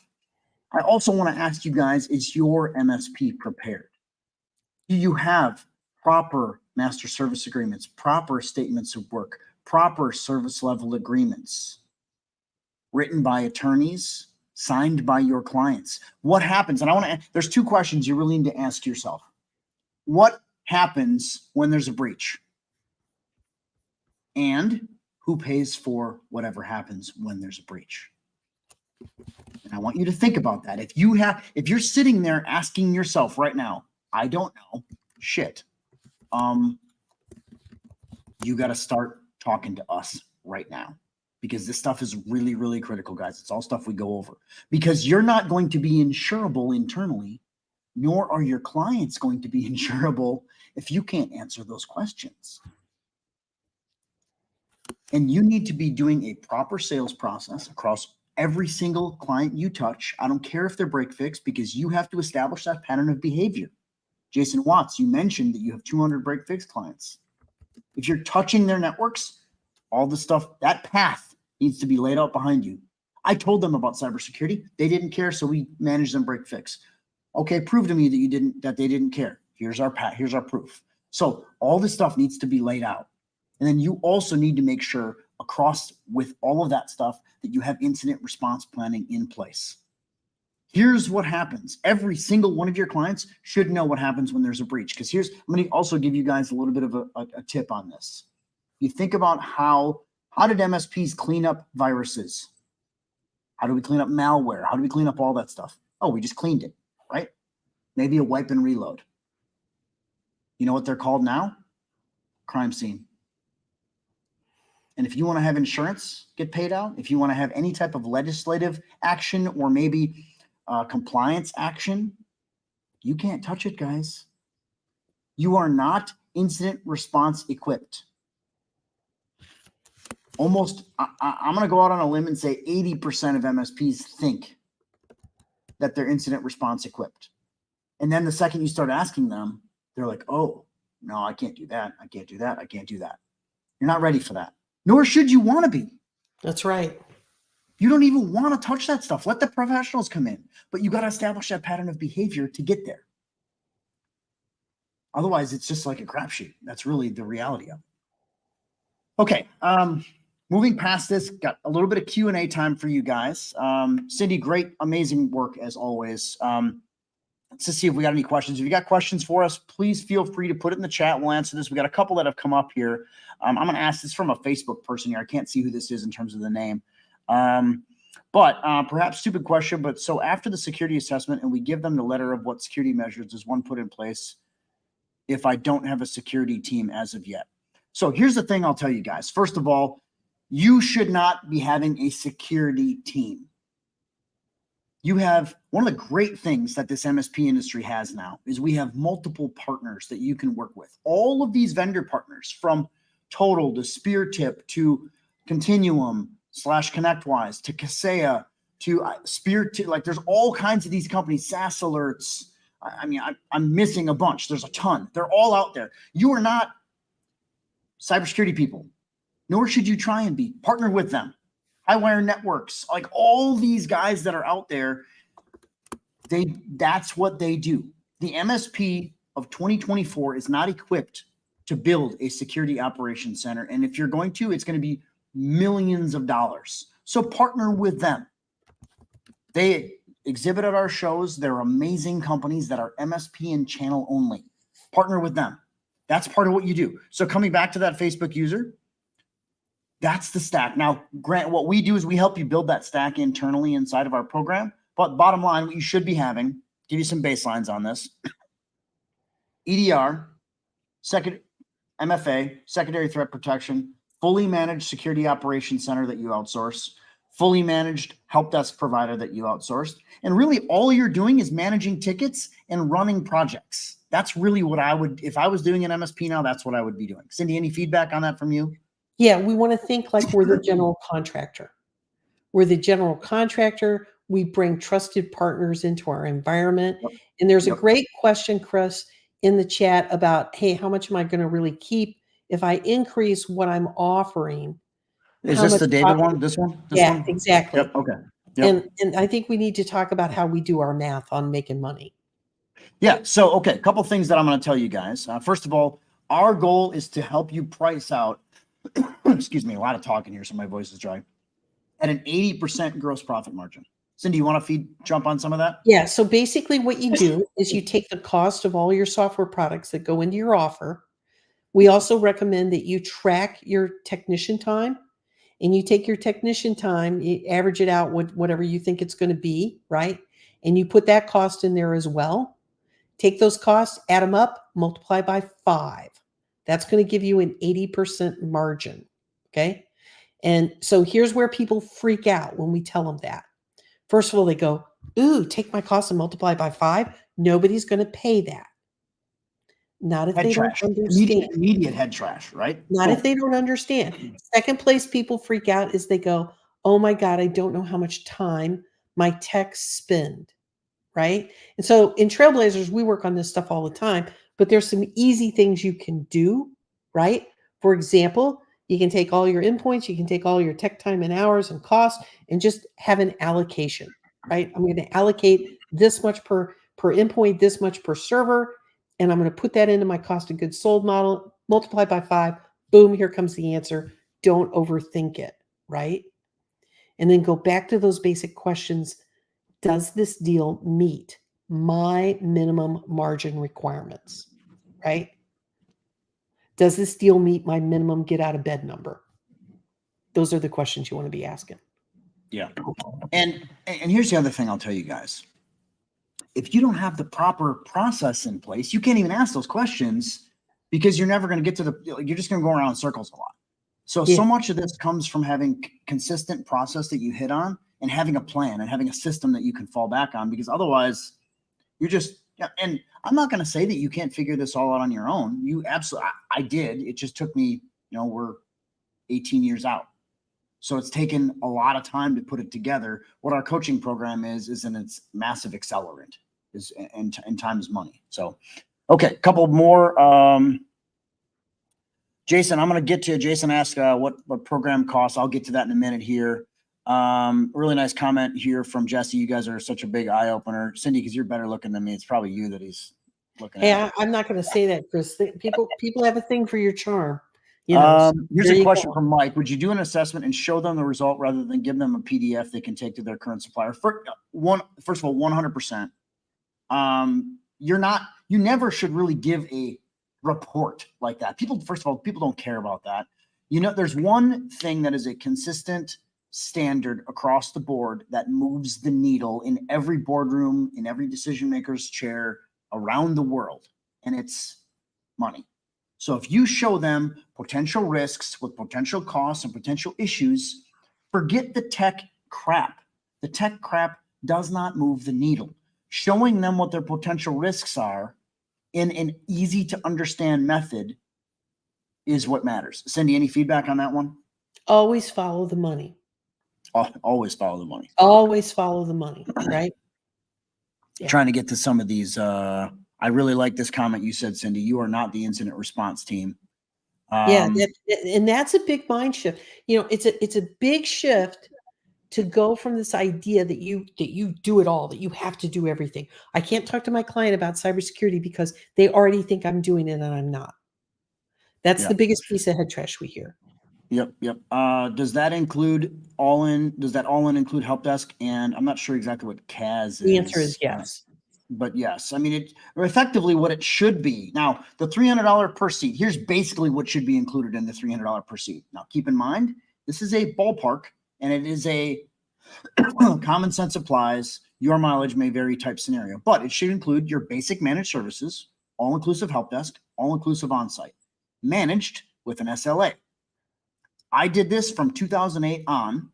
I also want to ask you guys, is your MSP prepared? Do you have proper master service agreements, proper statements of work, proper service level agreements written by attorneys, signed by your clients? What happens? And there's two questions you really need to ask yourself. What happens when there's a breach? And who pays for whatever happens when there's a breach? And I want you to think about that. If you're sitting there asking yourself right now, I don't know, shit, you got to start talking to us right now, because this stuff is really, really critical, guys. It's all stuff we go over, because you're not going to be insurable internally, nor are your clients going to be insurable if you can't answer those questions. And you need to be doing a proper sales process across every single client you touch. I don't care if they're break fix, because you have to establish that pattern of behavior. Jason Watts, you mentioned that you have 200 break fix clients. If you're touching their networks, all the stuff, that path needs to be laid out behind you. I told them about cybersecurity. They didn't care, so we managed them break fix. Okay, prove to me that they didn't care. Here's our proof. So all this stuff needs to be laid out. And then you also need to make sure across with all of that stuff that you have incident response planning in place. Here's what happens. Every single one of your clients should know what happens when there's a breach. Because I'm going to also give you guys a little bit of a tip on this. You think about how did MSPs clean up viruses? How do we clean up malware? How do we clean up all that stuff? Oh, we just cleaned it, right? Maybe a wipe and reload. You know what they're called now? Crime scene. And if you want to have insurance get paid out, if you want to have any type of legislative action or maybe compliance action, you can't touch it, guys. You are not incident response equipped. I'm going to go out on a limb and say 80% of MSPs think that they're incident response equipped. And then the second you start asking them, they're like, oh, no, I can't do that. I can't do that. I can't do that. You're not ready for that. Nor should you want to be. That's right. You don't even want to touch that stuff. Let the professionals come in. But you got to establish that pattern of behavior to get there. Otherwise, it's just like a crapshoot. That's really the reality of it. Okay. Moving past this, got a little bit of Q&A time for you guys. Cindy, great, amazing work as always. Let's just see if we got any questions. If you got questions for us, please feel free to put it in the chat. We'll answer this. We got a couple that have come up here. I'm going to ask this from a Facebook person here. I can't see who this is in terms of the name. But perhaps stupid question, but so after the security assessment and we give them the letter of what security measures does one put in place if I don't have a security team as of yet? So here's the thing I'll tell you guys. First of all, you should not be having a security team. You have one of the great things that this MSP industry has now is we have multiple partners that you can work with. All of these vendor partners, from Total to SpearTip to Continuum / ConnectWise to Kaseya to SpearTip, like there's all kinds of these companies, SaaS Alerts. I mean, I'm missing a bunch. There's a ton. They're all out there. You are not cybersecurity people, nor should you try and be. Partner with them. Highwire Networks, like all these guys that are out there, that's what they do. The MSP of 2024 is not equipped to build a security operations center. And if you're going to, it's going to be millions of dollars. So partner with them. They exhibit at our shows. They're amazing companies that are MSP and channel only. Partner with them. That's part of what you do. So coming back to that Facebook user, that's the stack. Now, Grant, what we do is we help you build that stack internally inside of our program. But bottom line, what you should be having, give you some baselines on this. EDR, second MFA, secondary threat protection, fully managed security operations center that you outsource, fully managed help desk provider that you outsourced. And really all you're doing is managing tickets and running projects. That's really what I would, if I was doing an MSP now, that's what I would be doing. Cindy, any feedback on that from you? Yeah, we want to think like we're the general contractor. We're the general contractor. We bring trusted partners into our environment. Yep. And there's Yep. a great question, Chris, in the chat about, hey, how much am I going to really keep if I increase what I'm offering? Is How this much the David profit- one? This one? This Yeah, one? exactly. Yep. Okay. Yep. And I think we need to talk about how we do our math on making money. Yeah. So, okay, a couple things that I'm going to tell you guys. First of all, our goal is to help you price out, excuse me, a lot of talking here, so my voice is dry, at an 80% gross profit margin. Cindy, you want to jump on some of that? Yeah. So basically what you do is you take the cost of all your software products that go into your offer. We also recommend that you track your technician time, and you take your technician time, you average it out with whatever you think it's going to be, right? And you put that cost in there as well. Take those costs, add them up, multiply by 5. That's going to give you an 80% margin, okay? And so here's where people freak out when we tell them that. First of all, they go, ooh, take my cost and multiply by 5. Nobody's going to pay that. Not if Head they trash. don't understand. Immediate head trash, right? Not Boom. if they don't understand. Second place people freak out is they go, oh my God, I don't know how much time my techs spend, right? And so in Trailblazers, we work on this stuff all the time, but there's some easy things you can do, right? For example, you can take all your endpoints, you can take all your tech time and hours and costs and just have an allocation, right? I'm going to allocate this much per endpoint, this much per server, and I'm going to put that into my cost of goods sold model, multiply by 5, boom, here comes the answer. Don't overthink it, right? And then go back to those basic questions. Does this deal meet my minimum margin requirements, right? Does this deal meet my minimum get out of bed number? Those are the questions you want to be asking. Yeah. And here's the other thing I'll tell you guys. If you don't have the proper process in place, you can't even ask those questions because you're never going to get to you're just going to go around in circles a lot. So much of this comes from having consistent process that you hit on and having a plan and having a system that you can fall back on, because otherwise you're just, and I'm not going to say that you can't figure this all out on your own. You absolutely, I did. It just took me, we're 18 years out. So it's taken a lot of time to put it together. What our coaching program is in its massive accelerant and time is money. So, okay, a couple more. Jason, I'm going to get to Jason asked what program costs. I'll get to that in a minute here. Really nice comment here from Jesse. You guys are such a big eye opener. Cindy, because you're better looking than me. It's probably you that he's looking at. Hey, I'm not going to say that, Chris. People have a thing for your charm. Here's a question from Mike. Would you do an assessment and show them the result rather than give them a PDF they can take to their current supplier? First of all, 100%. You never should really give a report like that. First of all, people don't care about that. There's one thing that is a consistent standard across the board that moves the needle in every boardroom, in every decision maker's chair around the world, and it's money. So if you show them potential risks with potential costs and potential issues, forget the tech crap. The tech crap does not move the needle. Showing them what their potential risks are in an easy to understand method is what matters. Cindy, any feedback on that one? Always follow the money. Always follow the money. Always follow the money, right? Yeah. Trying to get to some of these. I really like this comment you said, Cindy. You are not the incident response team. And that's a big mind shift. It's a big shift to go from this idea that you do it all, that you have to do everything. I can't talk to my client about cybersecurity because they already think I'm doing it and I'm not. That's the biggest piece of head trash we hear. Yep. Does that all-in include help desk? And I'm not sure exactly what CAS The answer is is. yes. But yes, I mean, it effectively what it should be. Now, the $300 per seat, here's basically what should be included in the $300 per seat. Now, keep in mind, this is a ballpark and it is a common sense applies. Your mileage may vary type scenario, but it should include your basic managed services, all-inclusive help desk, all-inclusive on-site, managed with an SLA. I did this from 2008 on.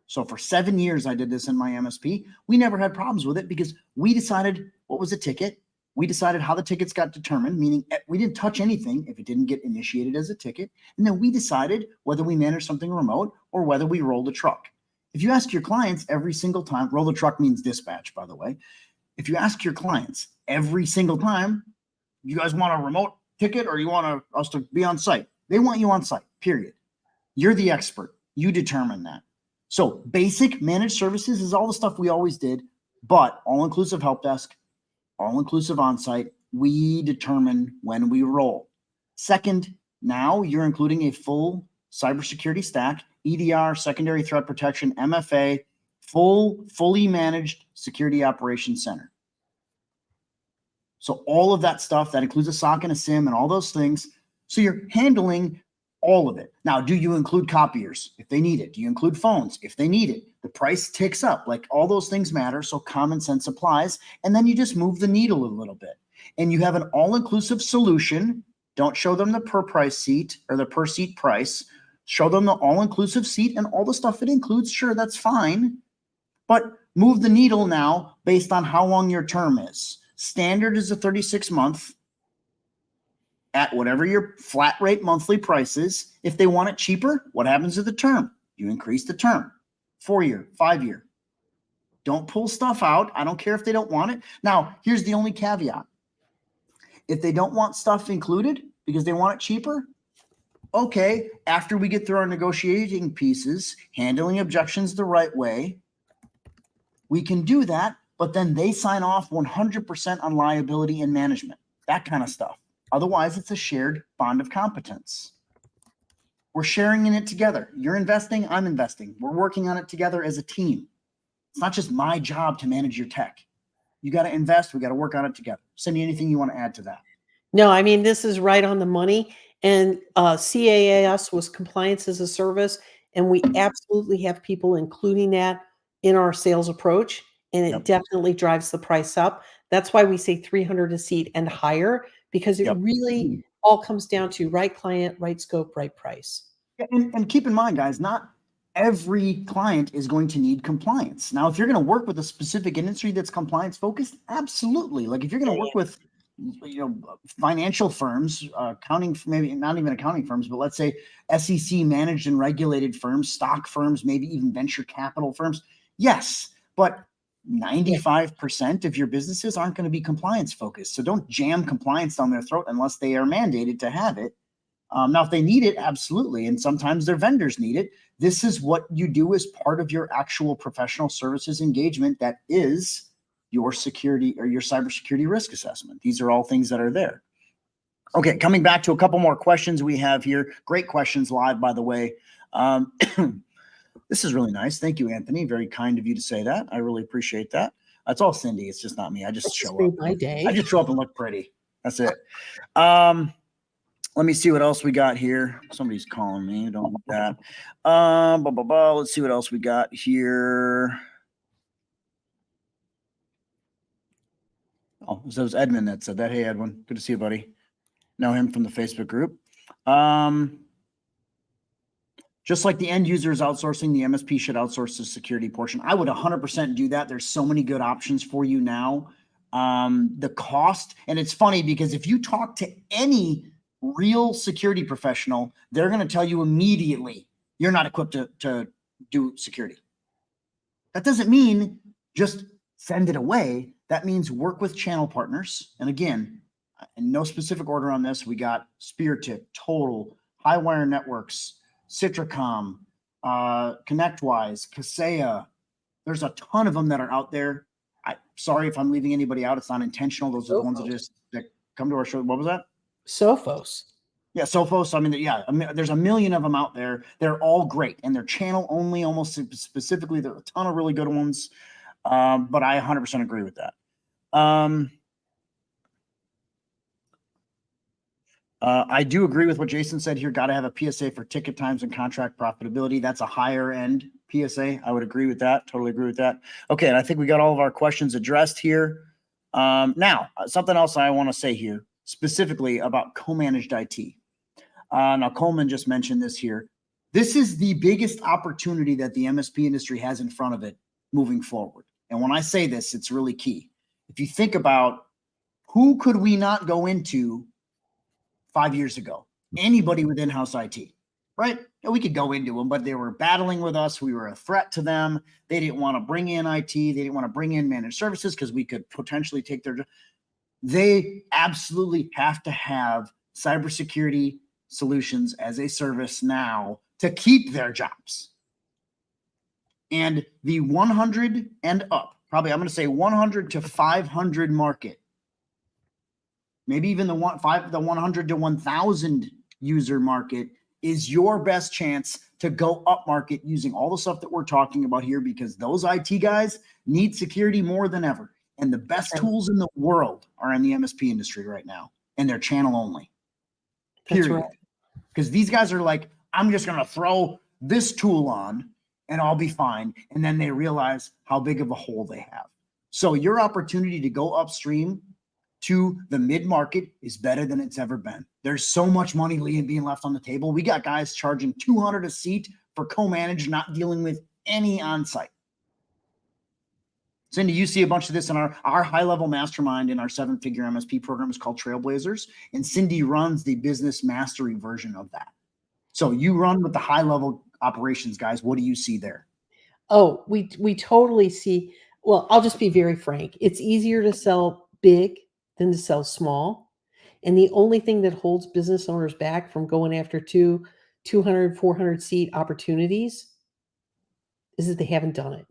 So for 7 years, I did this in my MSP. We never had problems with it because we decided what was a ticket. We decided how the tickets got determined, meaning we didn't touch anything if it didn't get initiated as a ticket. And then we decided whether we managed something remote or whether we rolled a truck. If you ask your clients every single time, roll the truck means dispatch, by the way. If you ask your clients every single time, you guys want a remote ticket or you want us to be on site? They want you on site, period. You're the expert. You determine that. So basic managed services is all the stuff we always did, but all-inclusive help desk, all-inclusive on-site, we determine when we roll. Second, now you're including a full cybersecurity stack, EDR, secondary threat protection, MFA, fully managed security operations center. So all of that stuff, that includes a SOC and a SIM and all those things. So you're handling all of it. Now, do you include copiers if they need it? Do you include phones if they need it? The price ticks up. Like all those things matter. So common sense applies. And then you just move the needle a little bit. And you have an all-inclusive solution. Don't show them the per price seat or the per seat price. Show them the all-inclusive seat and all the stuff it includes. Sure, that's fine. But move the needle now based on how long your term is. Standard is a 36-month. At whatever your flat rate monthly price is. If they want it cheaper, what happens to the term? You increase the term. 4-year, 5-year. Don't pull stuff out. I don't care if they don't want it. Now, here's the only caveat. If they don't want stuff included because they want it cheaper, okay, after we get through our negotiating pieces, handling objections the right way, we can do that, but then they sign off 100% on liability and management, that kind of stuff. Otherwise, it's a shared bond of competence. We're sharing in it together. You're investing, I'm investing. We're working on it together as a team. It's not just my job to manage your tech. You got to invest. We got to work on it together. Cindy, anything you want to add to that? No, I mean, this is right on the money. And CAAS was compliance as a service. And we absolutely have people including that in our sales approach. And it definitely drives the price up. That's why we say 300 a seat and higher, because it really all comes down to right client, right scope, right price. And keep in mind, guys, not every client is going to need compliance. Now, if you're going to work with a specific industry that's compliance focused, absolutely. Like if you're going to work with, financial firms, accounting, maybe not even accounting firms, but let's say SEC managed and regulated firms, stock firms, maybe even venture capital firms. Yes, but 95% of your businesses aren't going to be compliance focused. So don't jam compliance down their throat unless they are mandated to have it. Now, if they need it, absolutely. And sometimes their vendors need it. This is what you do as part of your actual professional services engagement. That is your security or your cybersecurity risk assessment. These are all things that are there. Okay, coming back to a couple more questions we have here. Great questions live, by the way. This is really nice. Thank you, Anthony. Very kind of you to say that. I really appreciate that. That's all Cindy. It's just not me. I just show up. My day. I just show up and look pretty. That's it. Let me see what else we got here. Somebody's calling me. Don't want that. Let's see what else we got here. Oh, so it was Edmund that said that. Hey, Edwin. Good to see you, buddy. Know him from the Facebook group. Just like the end user is outsourcing, the MSP should outsource the security portion. I would 100% do that. There's so many good options for you now. The cost, and it's funny because if you talk to any real security professional, they're going to tell you immediately you're not equipped to do security. That doesn't mean just send it away. That means work with channel partners. And again, in no specific order on this, we got SpearTip, Total, Highwire Networks, Citricom, ConnectWise, Kaseya. There's a ton of them that are out there. Sorry if I'm leaving anybody out. It's not intentional. Those are the ones that come to our show. What was that? Sophos. Yeah, Sophos. I mean, yeah, there's a million of them out there. They're all great, and they're channel only. Almost specifically, there are a ton of really good ones. But I 100% agree with that. I do agree with what Jason said here. Got to have a PSA for ticket times and contract profitability. That's a higher end PSA. I would agree with that. Totally agree with that. Okay, and I think we got all of our questions addressed here. Now, something else I want to say here, specifically about co-managed IT. Now, Coleman just mentioned this here. This is the biggest opportunity that the MSP industry has in front of it moving forward. And when I say this, it's really key. If you think about who could we not go into 5 years ago? Anybody with in-house IT, right? And we could go into them, but they were battling with us. We were a threat to them. They didn't want to bring in IT. They didn't want to bring in managed services because we could potentially take their job. They absolutely have to have cybersecurity solutions as a service now to keep their jobs. And the 100 and up, probably I'm going to say 100 to 500 market, maybe even the 100 to 1,000 user market is your best chance to go up market using all the stuff that we're talking about here, because those IT guys need security more than ever. And the best tools in the world are in the MSP industry right now, and they're channel only. Period. Because these guys are like, I'm just going to throw this tool on and I'll be fine. And then they realize how big of a hole they have. So your opportunity to go upstream to the mid-market is better than it's ever been. There's so much money being left on the table. We got guys charging $200 a seat for co-managed, not dealing with any on-site. Cindy, you see a bunch of this in our high-level mastermind in our 7-figure MSP program is called Trailblazers, and Cindy runs the business mastery version of that. So you run with the high-level operations guys. What do you see there? Oh, we totally see. Well, I'll just be very frank. It's easier to sell big than to sell small. And the only thing that holds business owners back from going after 200, 400 seat opportunities is that they haven't done it.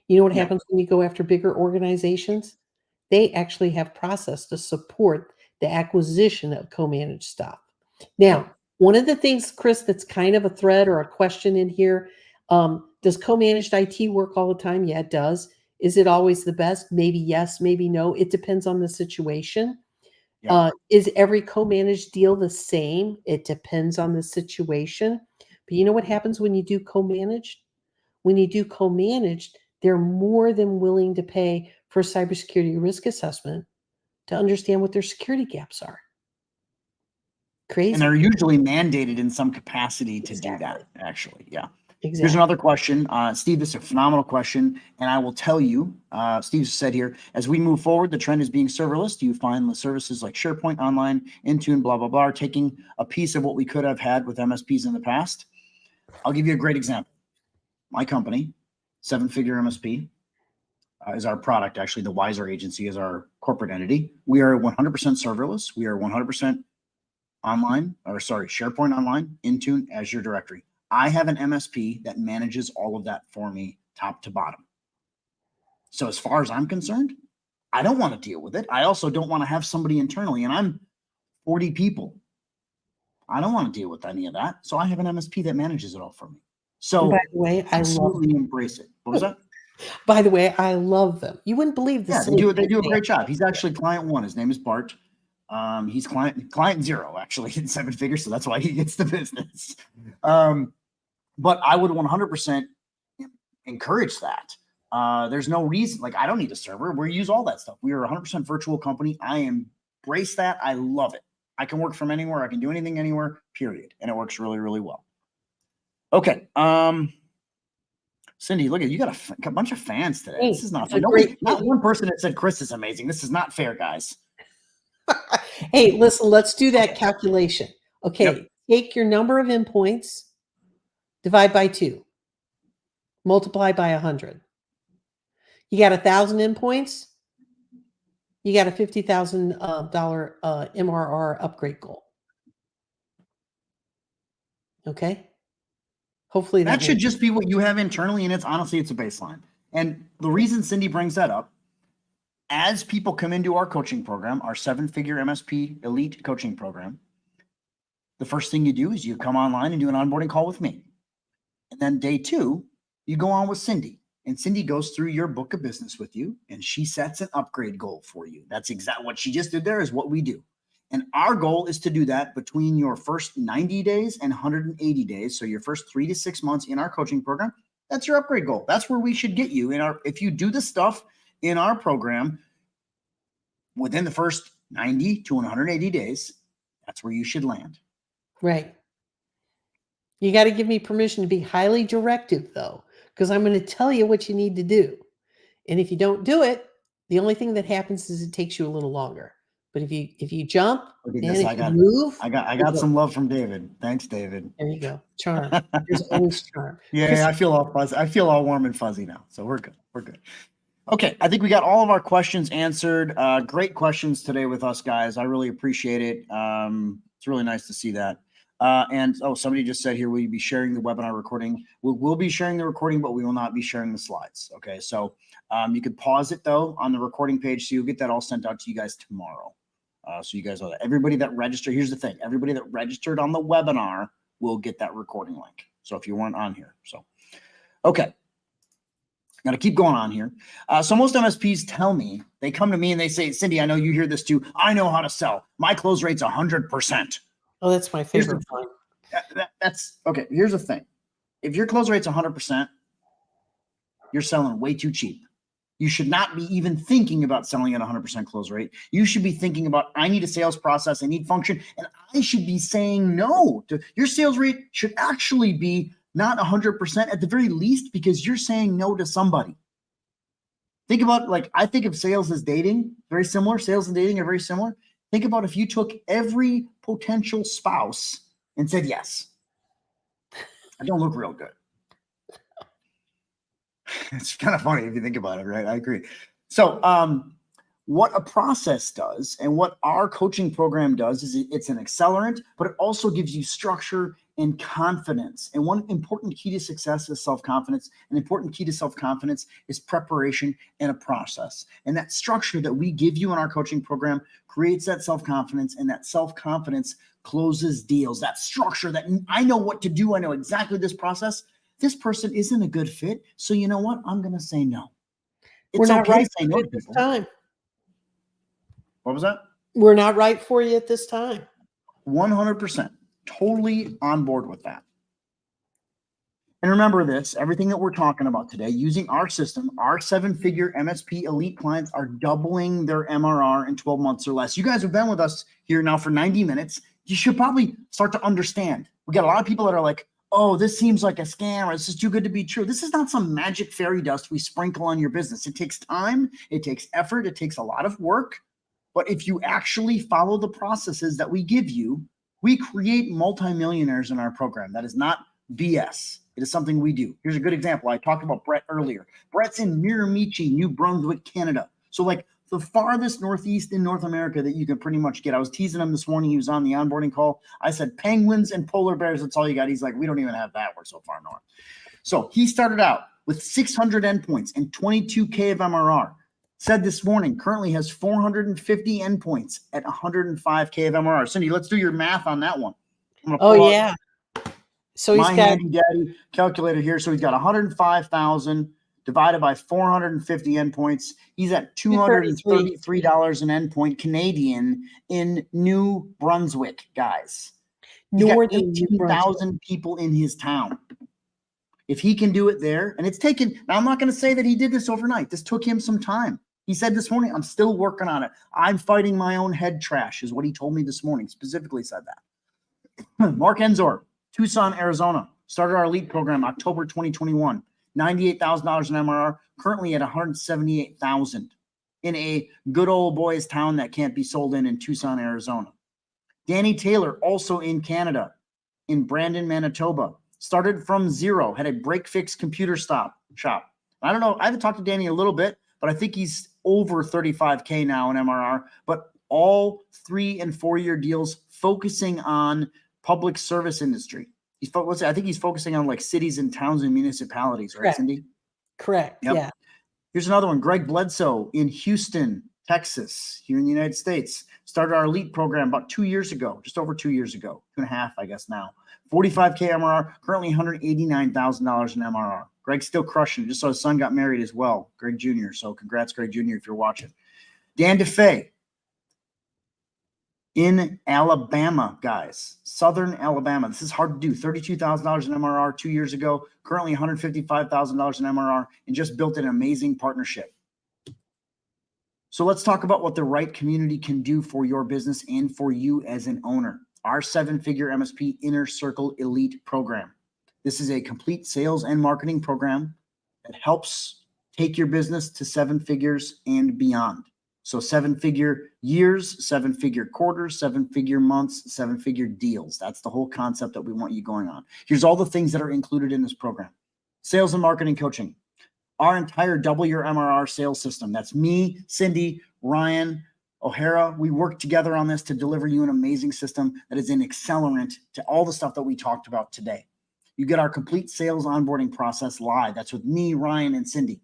You know what happens when you go after bigger organizations? They actually have process to support the acquisition of co-managed stuff. Now, one of the things, Chris, that's kind of a thread or a question in here, does co-managed IT work all the time? Yeah, it does. Is it always the best? Maybe yes, maybe no. It depends on the situation. Is every co-managed deal the same? It depends on the situation. But you know what happens when you do co-managed? When you do co-managed, they're more than willing to pay for a cybersecurity risk assessment to understand what their security gaps are. Crazy. And they're usually mandated in some capacity to do that, actually. Yeah. Exactly. Here's another question. Steve, this is a phenomenal question. And I will tell you, Steve said here, as we move forward, the trend is being serverless. Do you find the services like SharePoint, Online, Intune, blah, blah, blah, are taking a piece of what we could have had with MSPs in the past? I'll give you a great example. My company, 7-figure MSP, is our product. Actually, the Wiser agency is our corporate entity. We are 100% serverless. We are 100% online, or sorry, SharePoint Online, Intune, Azure Directory. I have an MSP that manages all of that for me, top to bottom. So as far as I'm concerned, I don't want to deal with it. I also don't want to have somebody internally, and I'm 40 people. I don't want to deal with any of that. So I have an MSP that manages it all for me. So by the way, I absolutely embrace it. What was that? By the way, I love them. You wouldn't believe this. Yeah, they do a great job. He's actually client 1. His name is Bart. He's client 0 actually in 7-figure, so that's why he gets the business. But I would 100% encourage that. There's no reason, like I don't need a server. We use all that stuff. We are a 100% virtual company. I embrace that. I love it. I can work from anywhere. I can do anything anywhere, period. And it works really, really well. Okay. Cindy, look at you got a bunch of fans today. This is not fair. Not one person that said Chris is amazing. This is not fair, guys. Hey, listen, let's do that calculation. Okay, take your number of endpoints, divide by 2, multiply by 100. You got 1,000 endpoints. You got a $50,000 MRR upgrade goal. Okay. Hopefully that should just be what you have internally, and it's honestly it's a baseline. And the reason Cindy brings that up, as people come into our coaching program, our 7-figure MSP elite coaching program, the first thing you do is you come online and do an onboarding call with me. And then day 2, you go on with Cindy. And Cindy goes through your book of business with you, and she sets an upgrade goal for you. That's exactly what she just did there is what we do. And our goal is to do that between your first 90 days and 180 days. So your first 3 to 6 months in our coaching program, that's your upgrade goal. That's where we should get you in our, if you do the stuff in our program within the first 90 to 180 days, that's where you should land. Right. You got to give me permission to be highly directive though, because I'm going to tell you what you need to do. And if you don't do it, the only thing that happens is it takes you a little longer. But if you jump and if you move, I got some love from David. Thanks, David. There you go. Charm. There's always charm. Yeah, I feel all fuzzy. I feel all warm and fuzzy now. So we're good. We're good. Okay, I think we got all of our questions answered. Great questions today with us, guys. I really appreciate it. It's really nice to see that. And somebody just said here, will you be sharing the webinar recording? We'll be sharing the recording, but we will not be sharing the slides. Okay, so you could pause it though on the recording page, so you'll get that all sent out to you guys tomorrow. So you guys know that. Everybody that registered, here's the thing, everybody that registered on the webinar will get that recording link. So if you weren't on here, so okay. Got to keep going on here. So most MSPs tell me, they come to me and they say, Cindy, I know you hear this too. I know how to sell. My close rate's 100%. Oh, that's my favorite one. That's okay. Here's the thing. If your close rate's 100%, you're selling way too cheap. You should not be even thinking about selling at 100% close rate. You should be thinking about, I need a sales process, I need function, and I should be saying no to your sales rate should actually be not 100% at the very least, because you're saying no to somebody. Think about, like, I think of sales as dating, very similar. Sales and dating are very similar. Think about if you took every potential spouse and said yes. I don't look real good. It's kind of funny if you think about it, right? I agree. So what a process does and what our coaching program does is it's an accelerant, but it also gives you structure and confidence. And one important key to success is self-confidence. An important key to self-confidence is preparation and a process. And that structure that we give you in our coaching program creates that self-confidence, and that self-confidence closes deals. That structure that I know what to do. I know exactly this process. This person isn't a good fit. So you know what? I'm going to say no. We're not right for you at this time. What was that? We're not right for you at this time. 100%. Totally on board with that. And remember this, everything that we're talking about today, using our system, our 7-figure MSP elite clients are doubling their MRR in 12 months or less. You guys have been with us here now for 90 minutes. You should probably start to understand. We got a lot of people that are like, oh, this seems like a scam, or this is too good to be true. This is not some magic fairy dust we sprinkle on your business. It takes time, it takes effort, it takes a lot of work. But if you actually follow the processes that we give you, we create multimillionaires in our program. That is not BS. It is something we do. Here's a good example. I talked about Brett earlier. Brett's in Miramichi, New Brunswick, Canada. So like the farthest northeast in North America that you can pretty much get. I was teasing him this morning. He was on the onboarding call. I said, penguins and polar bears, that's all you got. He's like, we don't even have that. We're so far north. So he started out with 600 endpoints and 22K of MRR. Said this morning, currently has 450 endpoints at 105K of MRR. Cindy, let's do your math on that one. Oh, yeah. So he's got my handy dandy calculator here. So he's got 105,000 divided by 450 endpoints. He's at $233 an endpoint Canadian in New Brunswick, guys. He's got 18,000 people in his town. If he can do it there, and it's taken, now I'm not going to say that he did this overnight. This took him some time. He said this morning, I'm still working on it. I'm fighting my own head trash is what he told me this morning, specifically said that. Mark Enzor, Tucson, Arizona, started our elite program October 2021, $98,000 in MRR, currently at $178,000 in a good old boys town that can't be sold in Tucson, Arizona. Danny Taylor, also in Canada, in Brandon, Manitoba, started from zero, had a break-fix computer shop. I don't know, I haven't talked to Danny a little bit, but I think he's over 35K now in MRR, but all 3- and 4-year deals focusing on public service industry. I think he's focusing on like cities and towns and municipalities, right, Correct. Cindy? Correct. Yep. Yeah. Here's another one. Greg Bledsoe in Houston, Texas, here in the United States. Started our elite program about 2 years ago, just over 2 years ago, 2.5, I guess now. 45K MRR, currently $189,000 in MRR. Greg's still crushing it. Just saw his son got married as well, Greg Jr. So congrats, Greg Jr., if you're watching. Dan DeFay in Alabama, guys, Southern Alabama. This is hard to do. $32,000 in MRR 2 years ago, currently $155,000 in MRR, and just built an amazing partnership. So let's talk about what the right community can do for your business and for you as an owner. Our 7-figure MSP Inner Circle Elite program. This is a complete sales and marketing program that helps take your business to 7 figures and beyond. So 7-figure years, 7-figure quarters, 7-figure months, 7-figure deals. That's the whole concept that we want you going on. Here's all the things that are included in this program. Sales and marketing coaching. Our entire double your MRR sales system. That's me, Cindy, Ryan, O'Hara. We work together on this to deliver you an amazing system that is an accelerant to all the stuff that we talked about today. You get our complete sales onboarding process live. That's with me, Ryan, and Cindy.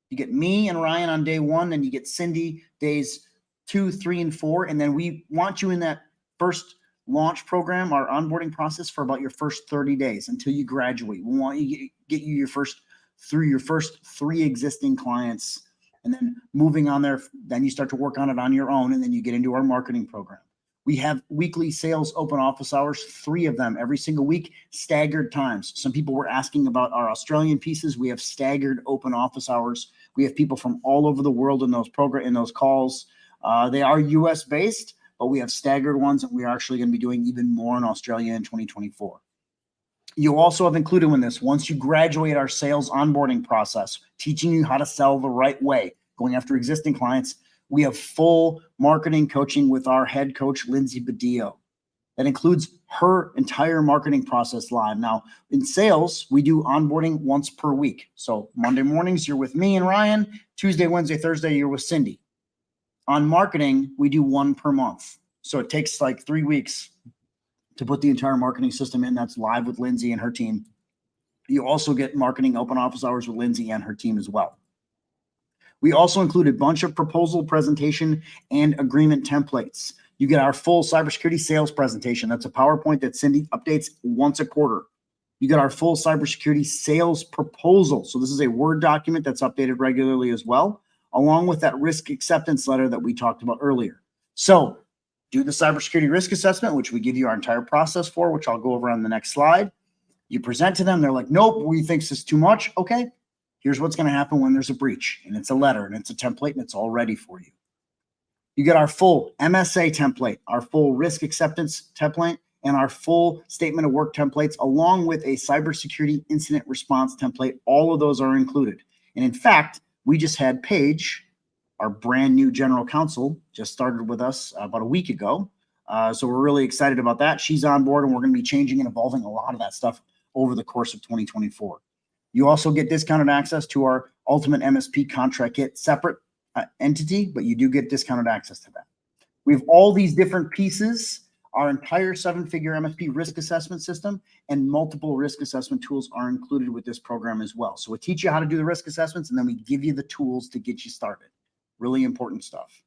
You get me and Ryan on day 1, then you get Cindy days 2, 3, and 4. And then we want you in that first launch program, our onboarding process, for about your first 30 days until you graduate. We want you to get you your first 3 existing clients, and then moving on there, then you start to work on it on your own, and then you get into our marketing program. We have weekly sales open office hours, 3 of them every single week, staggered times. Some people were asking about our Australian pieces. We have staggered open office hours. We have people from all over the world in those calls. They are US based, but we have staggered ones, and we are actually going to be doing even more in Australia in 2024. You also have included in this, once you graduate our sales onboarding process, teaching you how to sell the right way, going after existing clients, we have full marketing coaching with our head coach, Lindsay Badillo. That includes her entire marketing process live. Now, in sales, we do onboarding once per week. So Monday mornings, you're with me and Ryan. Tuesday, Wednesday, Thursday, you're with Cindy. On marketing, we do 1 per month. So it takes like 3 weeks to put the entire marketing system in. That's live with Lindsay and her team. You also get marketing open office hours with Lindsay and her team as well. We also include a bunch of proposal presentation and agreement templates. You get our full cybersecurity sales presentation. That's a PowerPoint that Cindy updates once a quarter. You get our full cybersecurity sales proposal. So this is a Word document that's updated regularly as well, along with that risk acceptance letter that we talked about earlier. So do the cybersecurity risk assessment, which we give you our entire process for, which I'll go over on the next slide. You present to them. They're like, nope, we think this is too much. Okay, here's what's going to happen when there's a breach. And it's a letter, and it's a template, and it's all ready for you. You get our full MSA template, our full risk acceptance template, and our full statement of work templates, along with a cybersecurity incident response template. All of those are included. And in fact, we just had Paige, our brand new general counsel, just started with us about a week ago. So we're really excited about that. She's on board, and we're going to be changing and evolving a lot of that stuff over the course of 2024. You also get discounted access to our Ultimate MSP Contract Kit, separate entity, but you do get discounted access to that. We have all these different pieces, our entire 7-figure MSP risk assessment system, and multiple risk assessment tools are included with this program as well. So we teach you how to do the risk assessments, and then we give you the tools to get you started. Really important stuff.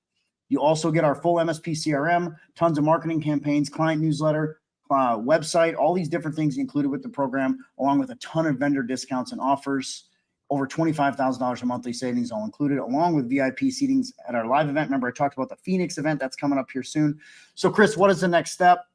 You also get our full MSP CRM, tons of marketing campaigns, client newsletter, website, all these different things included with the program, along with a ton of vendor discounts and offers, over $25,000 in monthly savings all included, along with VIP seatings at our live event. Remember, I talked about the Phoenix event that's coming up here soon. So Chris, what is the next step?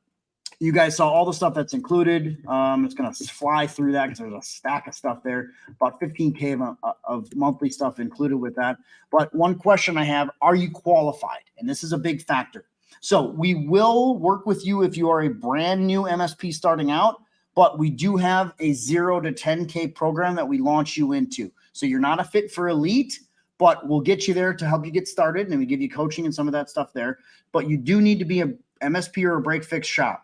You guys saw all the stuff that's included. It's going to fly through that because there's a stack of stuff there, about 15K of monthly stuff included with that. But one question I have, are you qualified? And this is a big factor. So we will work with you if you are a brand new MSP starting out, but we do have a 0 to 10K program that we launch you into. So you're not a fit for elite, but we'll get you there to help you get started, and we give you coaching and some of that stuff there. But you do need to be a MSP or a break fix shop.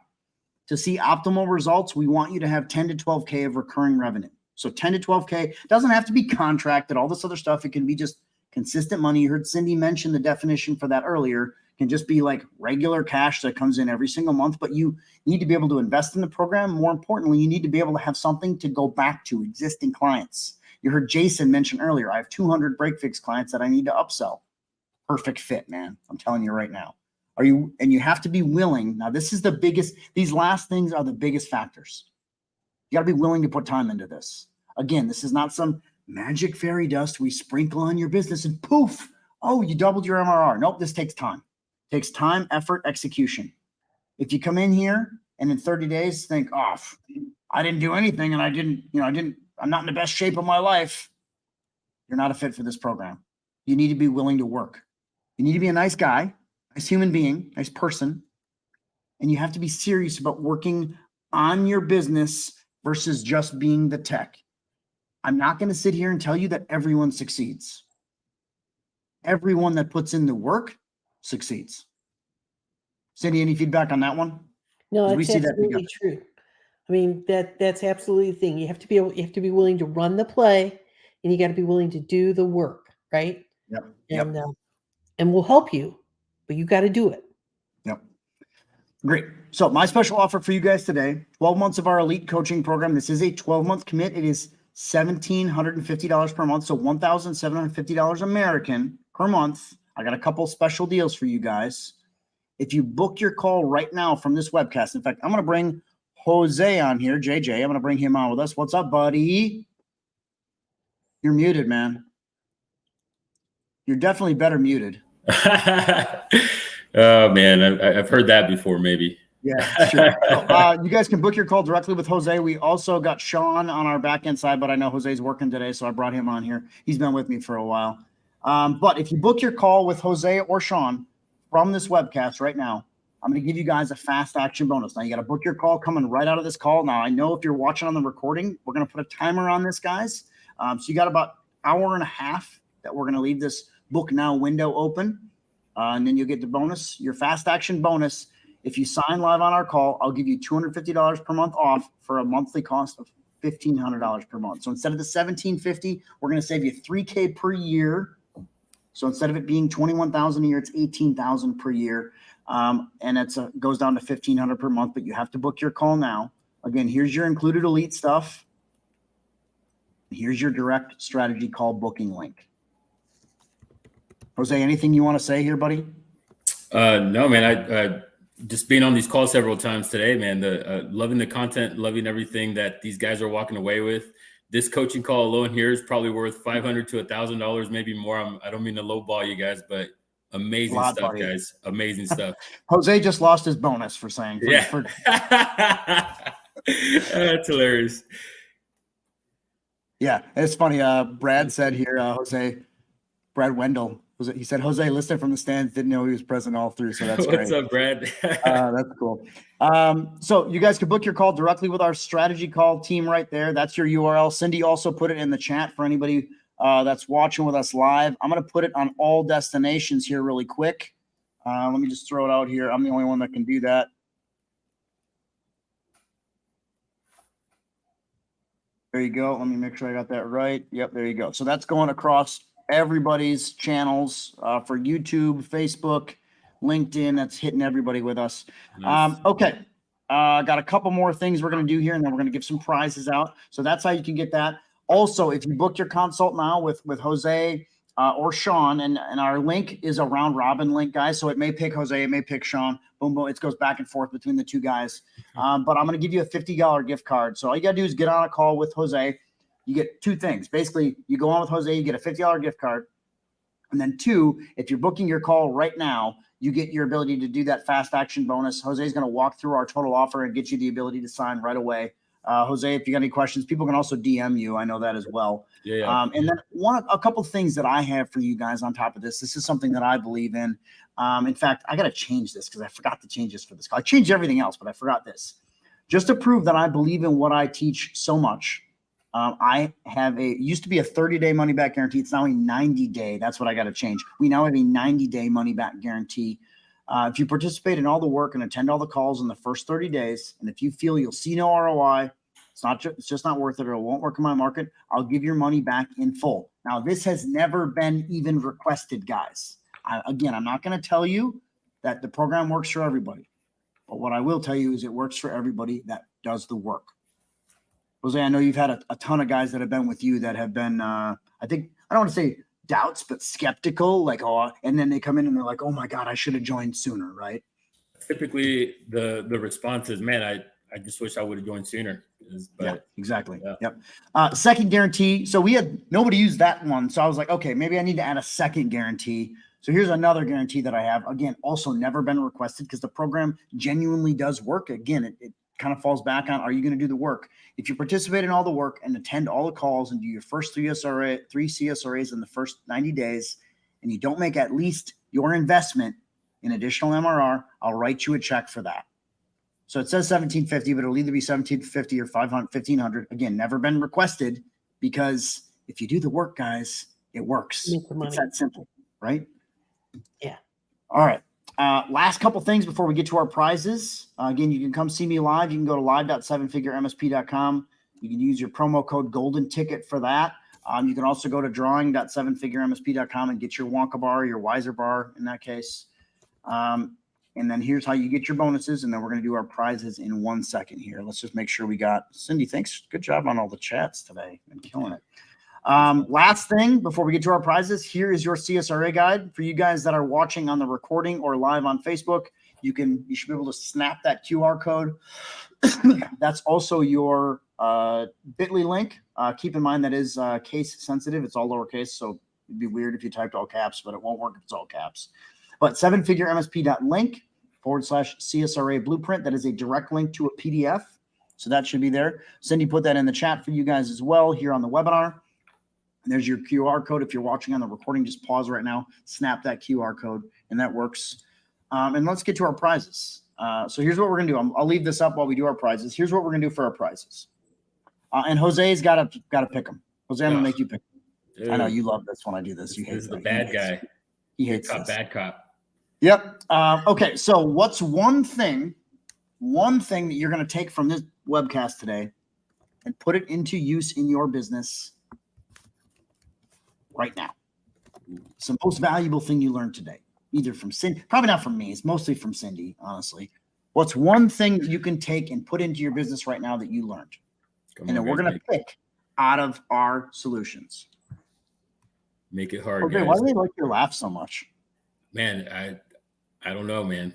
To see optimal results, we want you to have 10 to 12K of recurring revenue. So 10 to 12K doesn't have to be contracted, all this other stuff. It can be just consistent money. You heard Cindy mention the definition for that earlier. It can just be like regular cash that comes in every single month, but you need to be able to invest in the program. More importantly, you need to be able to have something to go back to existing clients. You heard Jason mention earlier, I have 200 break fix clients that I need to upsell. perfect fit, man. I'm telling you right now. And you have to be willing. Now, this is the biggest, these last things are the biggest factors. You got to be willing to put time into this. Again, this is not some magic fairy dust we sprinkle on your business and poof, oh, you doubled your MRR. Nope, this takes time. It takes time, effort, execution. If you come in here and in 30 days think, oh, I didn't do anything and I'm not in the best shape of my life, you're not a fit for this program. You need to be willing to work. You need to be a nice guy, nice human being, nice person. And you have to be serious about working on your business versus just being the tech. I'm not going to sit here and tell you that everyone succeeds. Everyone that puts in the work succeeds. Cindy, any feedback on that one? No, We that's see that absolutely true. I mean, that's absolutely the thing. You have to be willing to run the play, and you got to be willing to do the work, right? Yep. And we'll help you, but you got to do it. Yep. Great. So my special offer for you guys today, 12 months of our elite coaching program. This is a 12-month commit. It is $1,750 per month. So $1,750 American per month. I got a couple special deals for you guys. If you book your call right now from this webcast, in fact, I'm going to bring Jose on here, JJ. I'm going to bring him on with us. What's up, buddy? You're muted, man. You're definitely better muted. Oh, man. I've heard that before, maybe. Yeah, sure. So, you guys can book your call directly with Jose. We also got Sean on our back end side, but I know Jose's working today, so I brought him on here. He's been with me for a while. But if you book your call with Jose or Sean from this webcast right now, I'm going to give you guys a fast action bonus. Now, you got to book your call coming right out of this call. Now, I know if you're watching on the recording, we're going to put a timer on this, guys. So you got about an hour and a half that we're going to leave this book now window open. And then you'll get the bonus, your fast action bonus. If you sign live on our call, I'll give you $250 per month off for a monthly cost of $1,500 per month. So instead of the $1,750, we're going to save you $3,000 per year. So instead of it being $21,000 a year, it's $18,000 per year. And it's goes down to $1,500 per month, but you have to book your call now. Again, here's your included elite stuff. Here's your direct strategy call booking link. Jose, anything you want to say here, buddy? No, man. I just being on these calls several times today, man. Loving the content, loving everything that these guys are walking away with. This coaching call alone here is probably worth $500 to $1,000, maybe more. I don't mean to lowball you guys, but amazing stuff, buddy. Guys. Amazing stuff. Jose just lost his bonus for saying. That's hilarious. Yeah, it's funny. Brad said here, Brad Wendell. He said, Jose listened from the stands, didn't know he was present all through. So that's great. What's up, Brad? That's cool. So you guys can book your call directly with our strategy call team right there. That's your URL. Cindy also put it in the chat for anybody that's watching with us live. I'm going to put it on all destinations here really quick. Let me just throw it out here. I'm the only one that can do that. There you go. Let me make sure I got that right. Yep, there you go. So that's going across everybody's channels for YouTube, Facebook, LinkedIn. That's hitting everybody with us. Nice. Okay. Got a couple more things we're going to do here, and then we're going to give some prizes out. So that's how you can get that. Also, if you book your consult now with Jose or Sean, and our link is a round robin link, guys. So it may pick Jose, it may pick Sean. Boom, boom. It goes back and forth between the two guys. But I'm going to give you a $50 gift card. So all you got to do is get on a call with Jose. You get two things. Basically, you go on with Jose, you get a $50 gift card. And then two, if you're booking your call right now, you get your ability to do that fast action bonus. Jose is going to walk through our total offer and get you the ability to sign right away. Jose, if you got any questions, people can also DM you. I know that as well. Yeah. And then a couple things that I have for you guys on top of this. This is something that I believe in. In fact, I got to change this because I forgot to change this for this call. I changed everything else, but I forgot this. Just to prove that I believe in what I teach so much, I have used to be a 30-day money back guarantee. It's now a 90-day. That's what I got to change. We now have a 90-day money back guarantee. If you participate in all the work and attend all the calls in the first 30 days, and if you feel you'll see no ROI, it's just not worth it, or it won't work in my market, I'll give your money back in full. Now, this has never been even requested, guys. Again, I'm not going to tell you that the program works for everybody, but what I will tell you is it works for everybody that does the work. Jose, I know you've had a ton of guys that have been with you that have been, I don't want to say doubts, but skeptical, like, oh, and then they come in and they're like, oh my God, I should have joined sooner, right? Typically the response is, man, I just wish I would have joined sooner. But yeah, exactly. Yeah. Yep. Second guarantee. So we had nobody used that one. So I was like, okay, maybe I need to add a second guarantee. So here's another guarantee that I have. Again, also never been requested because the program genuinely does work. Again, it kind of falls back on, are you going to do the work? If you participate in all the work and attend all the calls and do your first three CSRAs in the first 90 days, and you don't make at least your investment in additional MRR, I'll write you a check for that. So it says $1,750, but it'll either be $1,750 or $1,500. Again, never been requested, because if you do the work, guys, it works. It's that simple, right? Yeah. All right. Last couple things before we get to our prizes. Again, you can come see me live. You can go to live.sevenfiguremsp.com. You can use your promo code Golden Ticket for that. You can also go to drawing.sevenfiguremsp.com and get your Wonka bar, your Wiser bar in that case. And then here's how you get your bonuses. And then we're going to do our prizes in 1 second here. Let's just make sure we got Cindy. Thanks. Good job on all the chats today. I'm killing it. Last thing before we get to our prizes, here is your CSRA guide for you guys that are watching on the recording or live on Facebook. You should be able to snap that QR code. That's also your bit.ly link. Keep in mind that is case sensitive. It's all lowercase, so it'd be weird if you typed all caps, but it won't work if it's all caps. But sevenfiguremsp.link/CSRA blueprint. That is a direct link to a PDF. So that should be there. Cindy put that in the chat for you guys as well here on the webinar. And there's your QR code. If you're watching on the recording, just pause right now, snap that QR code, and that works. And let's get to our prizes. So here's what we're going to do. I'll leave this up while we do our prizes. Here's what we're going to do for our prizes. And Jose's got to pick them. Jose, I'm going to make you pick them. I know you love this when I do this. You hate this is the bad guy. He hates this. Bad cop. Yep. Okay. So what's one thing that you're going to take from this webcast today and put it into use in your business right now? It's the most valuable thing you learned today, either from Cindy, probably not from me. It's mostly from Cindy, honestly. What's one thing that you can take and put into your business right now that you learned? And then we're going to pick out of our solutions. Make it hard. Okay, guys. why do they like your laugh so much? Man, I don't know, man.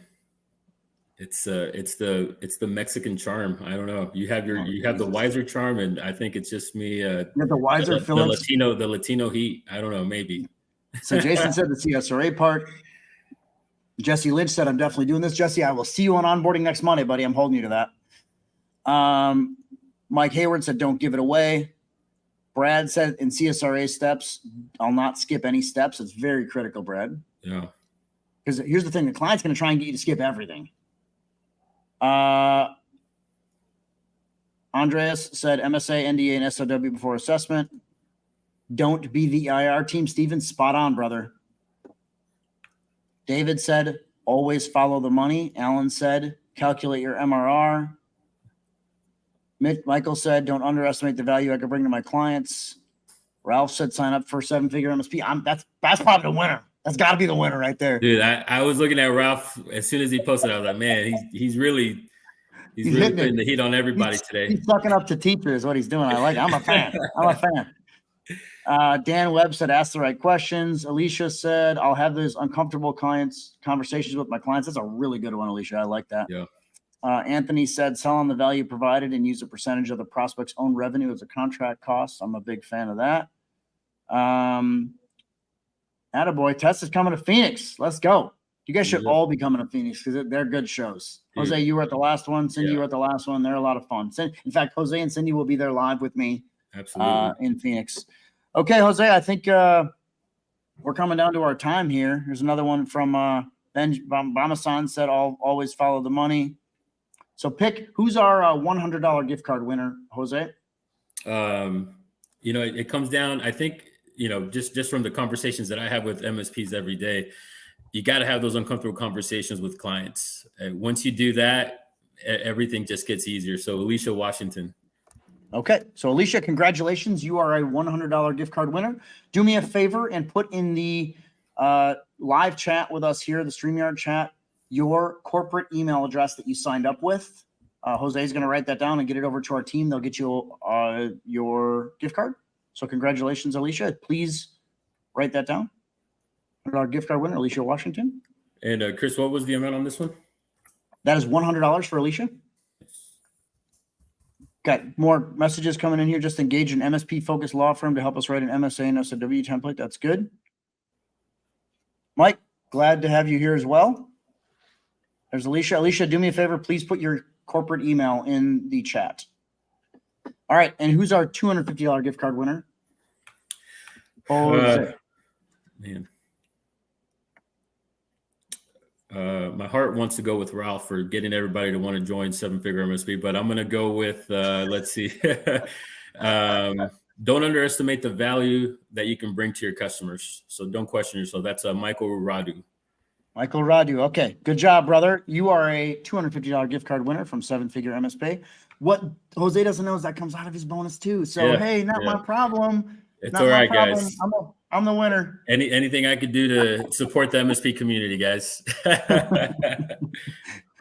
It's the Mexican charm. I don't know. You have the Wiser charm, and I think it's just me. You have the Wiser the Latino heat. I don't know, maybe. So Jason said the CSRA part. Jesse Lynch said, I'm definitely doing this. Jesse, I will see you on onboarding next Monday, buddy. I'm holding you to that. Mike Hayward said, don't give it away. Brad said, in CSRA steps, I'll not skip any steps. It's very critical, Brad. Yeah. Because here's the thing. The client's going to try and get you to skip everything. Andreas said, MSA, NDA, and SOW before assessment. Don't be the IR team. Steven, spot on, brother. David said, always follow the money. Alan said, calculate your MRR. Michael said, don't underestimate the value I can bring to my clients. Ralph said, sign up for 7-figure MSP. That's probably the winner. That's got to be the winner right there. Dude, I was looking at Ralph as soon as he posted. I was like, man, he's really putting the heat on everybody today. He's sucking up to teachers, what he's doing. I like it. I'm a fan. Dan Webb said, ask the right questions. Alicia said, I'll have those uncomfortable conversations with my clients. That's a really good one, Alicia. I like that. Yeah. Anthony said, sell on the value provided and use a percentage of the prospect's own revenue as a contract cost. I'm a big fan of that. Attaboy, Tess is coming to Phoenix. Let's go. You guys should all be coming to Phoenix because they're good shows. Dude. Jose, you were at the last one. Cindy, you were at the last one. They're a lot of fun. In fact, Jose and Cindy will be there live with me. Absolutely. In Phoenix. Okay, Jose, I think we're coming down to our time here. Here's another one from Ben Bamasan said, always follow the money. So pick who's our $100 gift card winner, Jose? It comes down, I think, just from the conversations that I have with MSPs every day, you got to have those uncomfortable conversations with clients. And once you do that, everything just gets easier. So Alicia Washington. Okay. So Alicia, congratulations. You are a $100 gift card winner. Do me a favor and put in the live chat with us here, the StreamYard chat, your corporate email address that you signed up with. Jose is going to write that down and get it over to our team. They'll get you your gift card. So congratulations, Alicia. Please write that down. $100 gift card winner, Alicia Washington. And Chris, what was the amount on this one? That is $100 for Alicia. Got more messages coming in here. Just engage an MSP-focused law firm to help us write an MSA and SOW template. That's good. Mike, glad to have you here as well. There's Alicia. Alicia, do me a favor. Please put your corporate email in the chat. All right. And who's our $250 gift card winner? Oh, man. My heart wants to go with Ralph for getting everybody to want to join Seven Figure MSP, but I'm going to go with, let's see. Don't underestimate the value that you can bring to your customers. So don't question yourself. That's Michael Radu. Michael Radu. Okay. Good job, brother. You are a $250 gift card winner from Seven Figure MSP. What Jose doesn't know is that comes out of his bonus too. So, yeah, hey, not my problem. It's not all my right, problem. guys. I'm the winner. Anything I could do to support the MSP community, guys.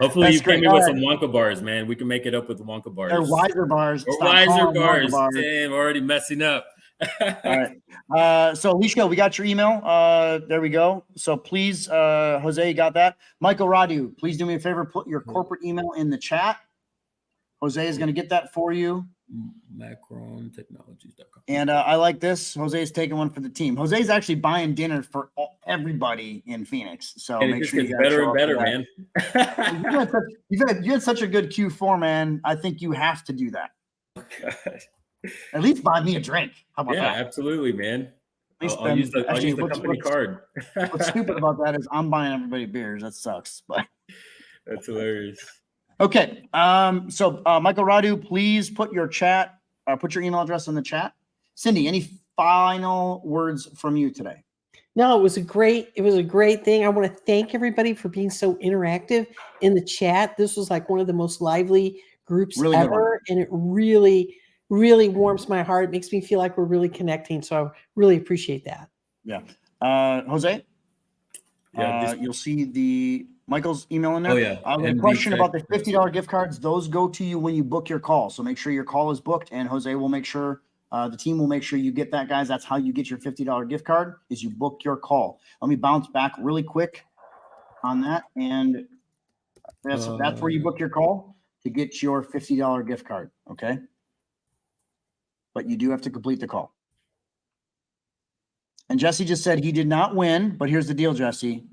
Hopefully That's you came great. in All with right. some Wonka bars, man. We can make it up with Wonka bars. They're Wiser bars. Or Stop Wiser calling them bars. Wonka bars. Damn, already messing up. All right. So Alicia, we got your email. There we go. So please, Jose, you got that? Michael Radu, please do me a favor. Put your corporate email in the chat. Jose is going to get that for you. MacronTechnologies.com. And I like this. Jose's taking one for the team. Jose's actually buying dinner for everybody in Phoenix. So And it make just sure you gets guys better show and up for better, that. man. You had such a good Q4, man. I think you have to do that. God. At least buy me a drink. How about Yeah, that? absolutely, man. I'll use the company card. What's stupid about that is I'm buying everybody beers. That sucks. But That's hilarious. okay. So Michael Radu, please put your email address in the chat. Cindy, any final words from you today? No, it was a great thing. I want to thank everybody for being so interactive in the chat. This was like one of the most lively groups Really good ever. And it really, really warms my heart. It makes me feel like we're really connecting. So I really appreciate that. Yeah. Jose? Yeah, You'll see Michael's email in there. Oh, yeah. The question about the $50 gift cards, those go to you when you book your call. So make sure your call is booked, and Jose will make sure, the team will make sure you get that, guys. That's how you get your $50 gift card, is you book your call. Let me bounce back really quick on that. And that's where you book your call to get your $50 gift card. Okay. But you do have to complete the call. And Jesse just said he did not win, but here's the deal, Jesse.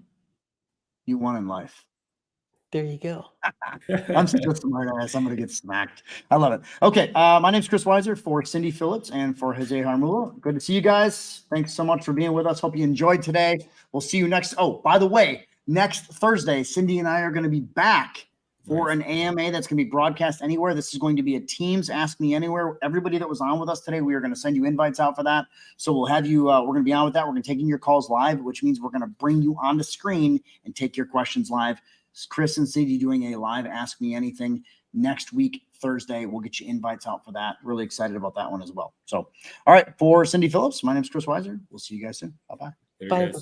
You won in life. There you go. I'm such a smart ass. I'm going to get smacked. I love it. Okay. My name's Chris Weiser for Cindy Phillips and for Jose Harmula. Good to see you guys. Thanks so much for being with us. Hope you enjoyed today. We'll see you next. Oh, by the way, next Thursday, Cindy and I are going to be back for an AMA that's going to be broadcast anywhere. This is going to be a Teams Ask Me Anywhere. Everybody that was on with us today, we are going to send you invites out for that. So we'll have you, we're going to be on with that. We're going to take in your calls live, which means we're going to bring you on the screen and take your questions live. Chris and Cindy doing a live Ask Me Anything next week, Thursday. We'll get you invites out for that. Really excited about that one as well. So, all right, for Cindy Phillips, my name is Chris Weiser. We'll see you guys soon. Bye-bye. Bye.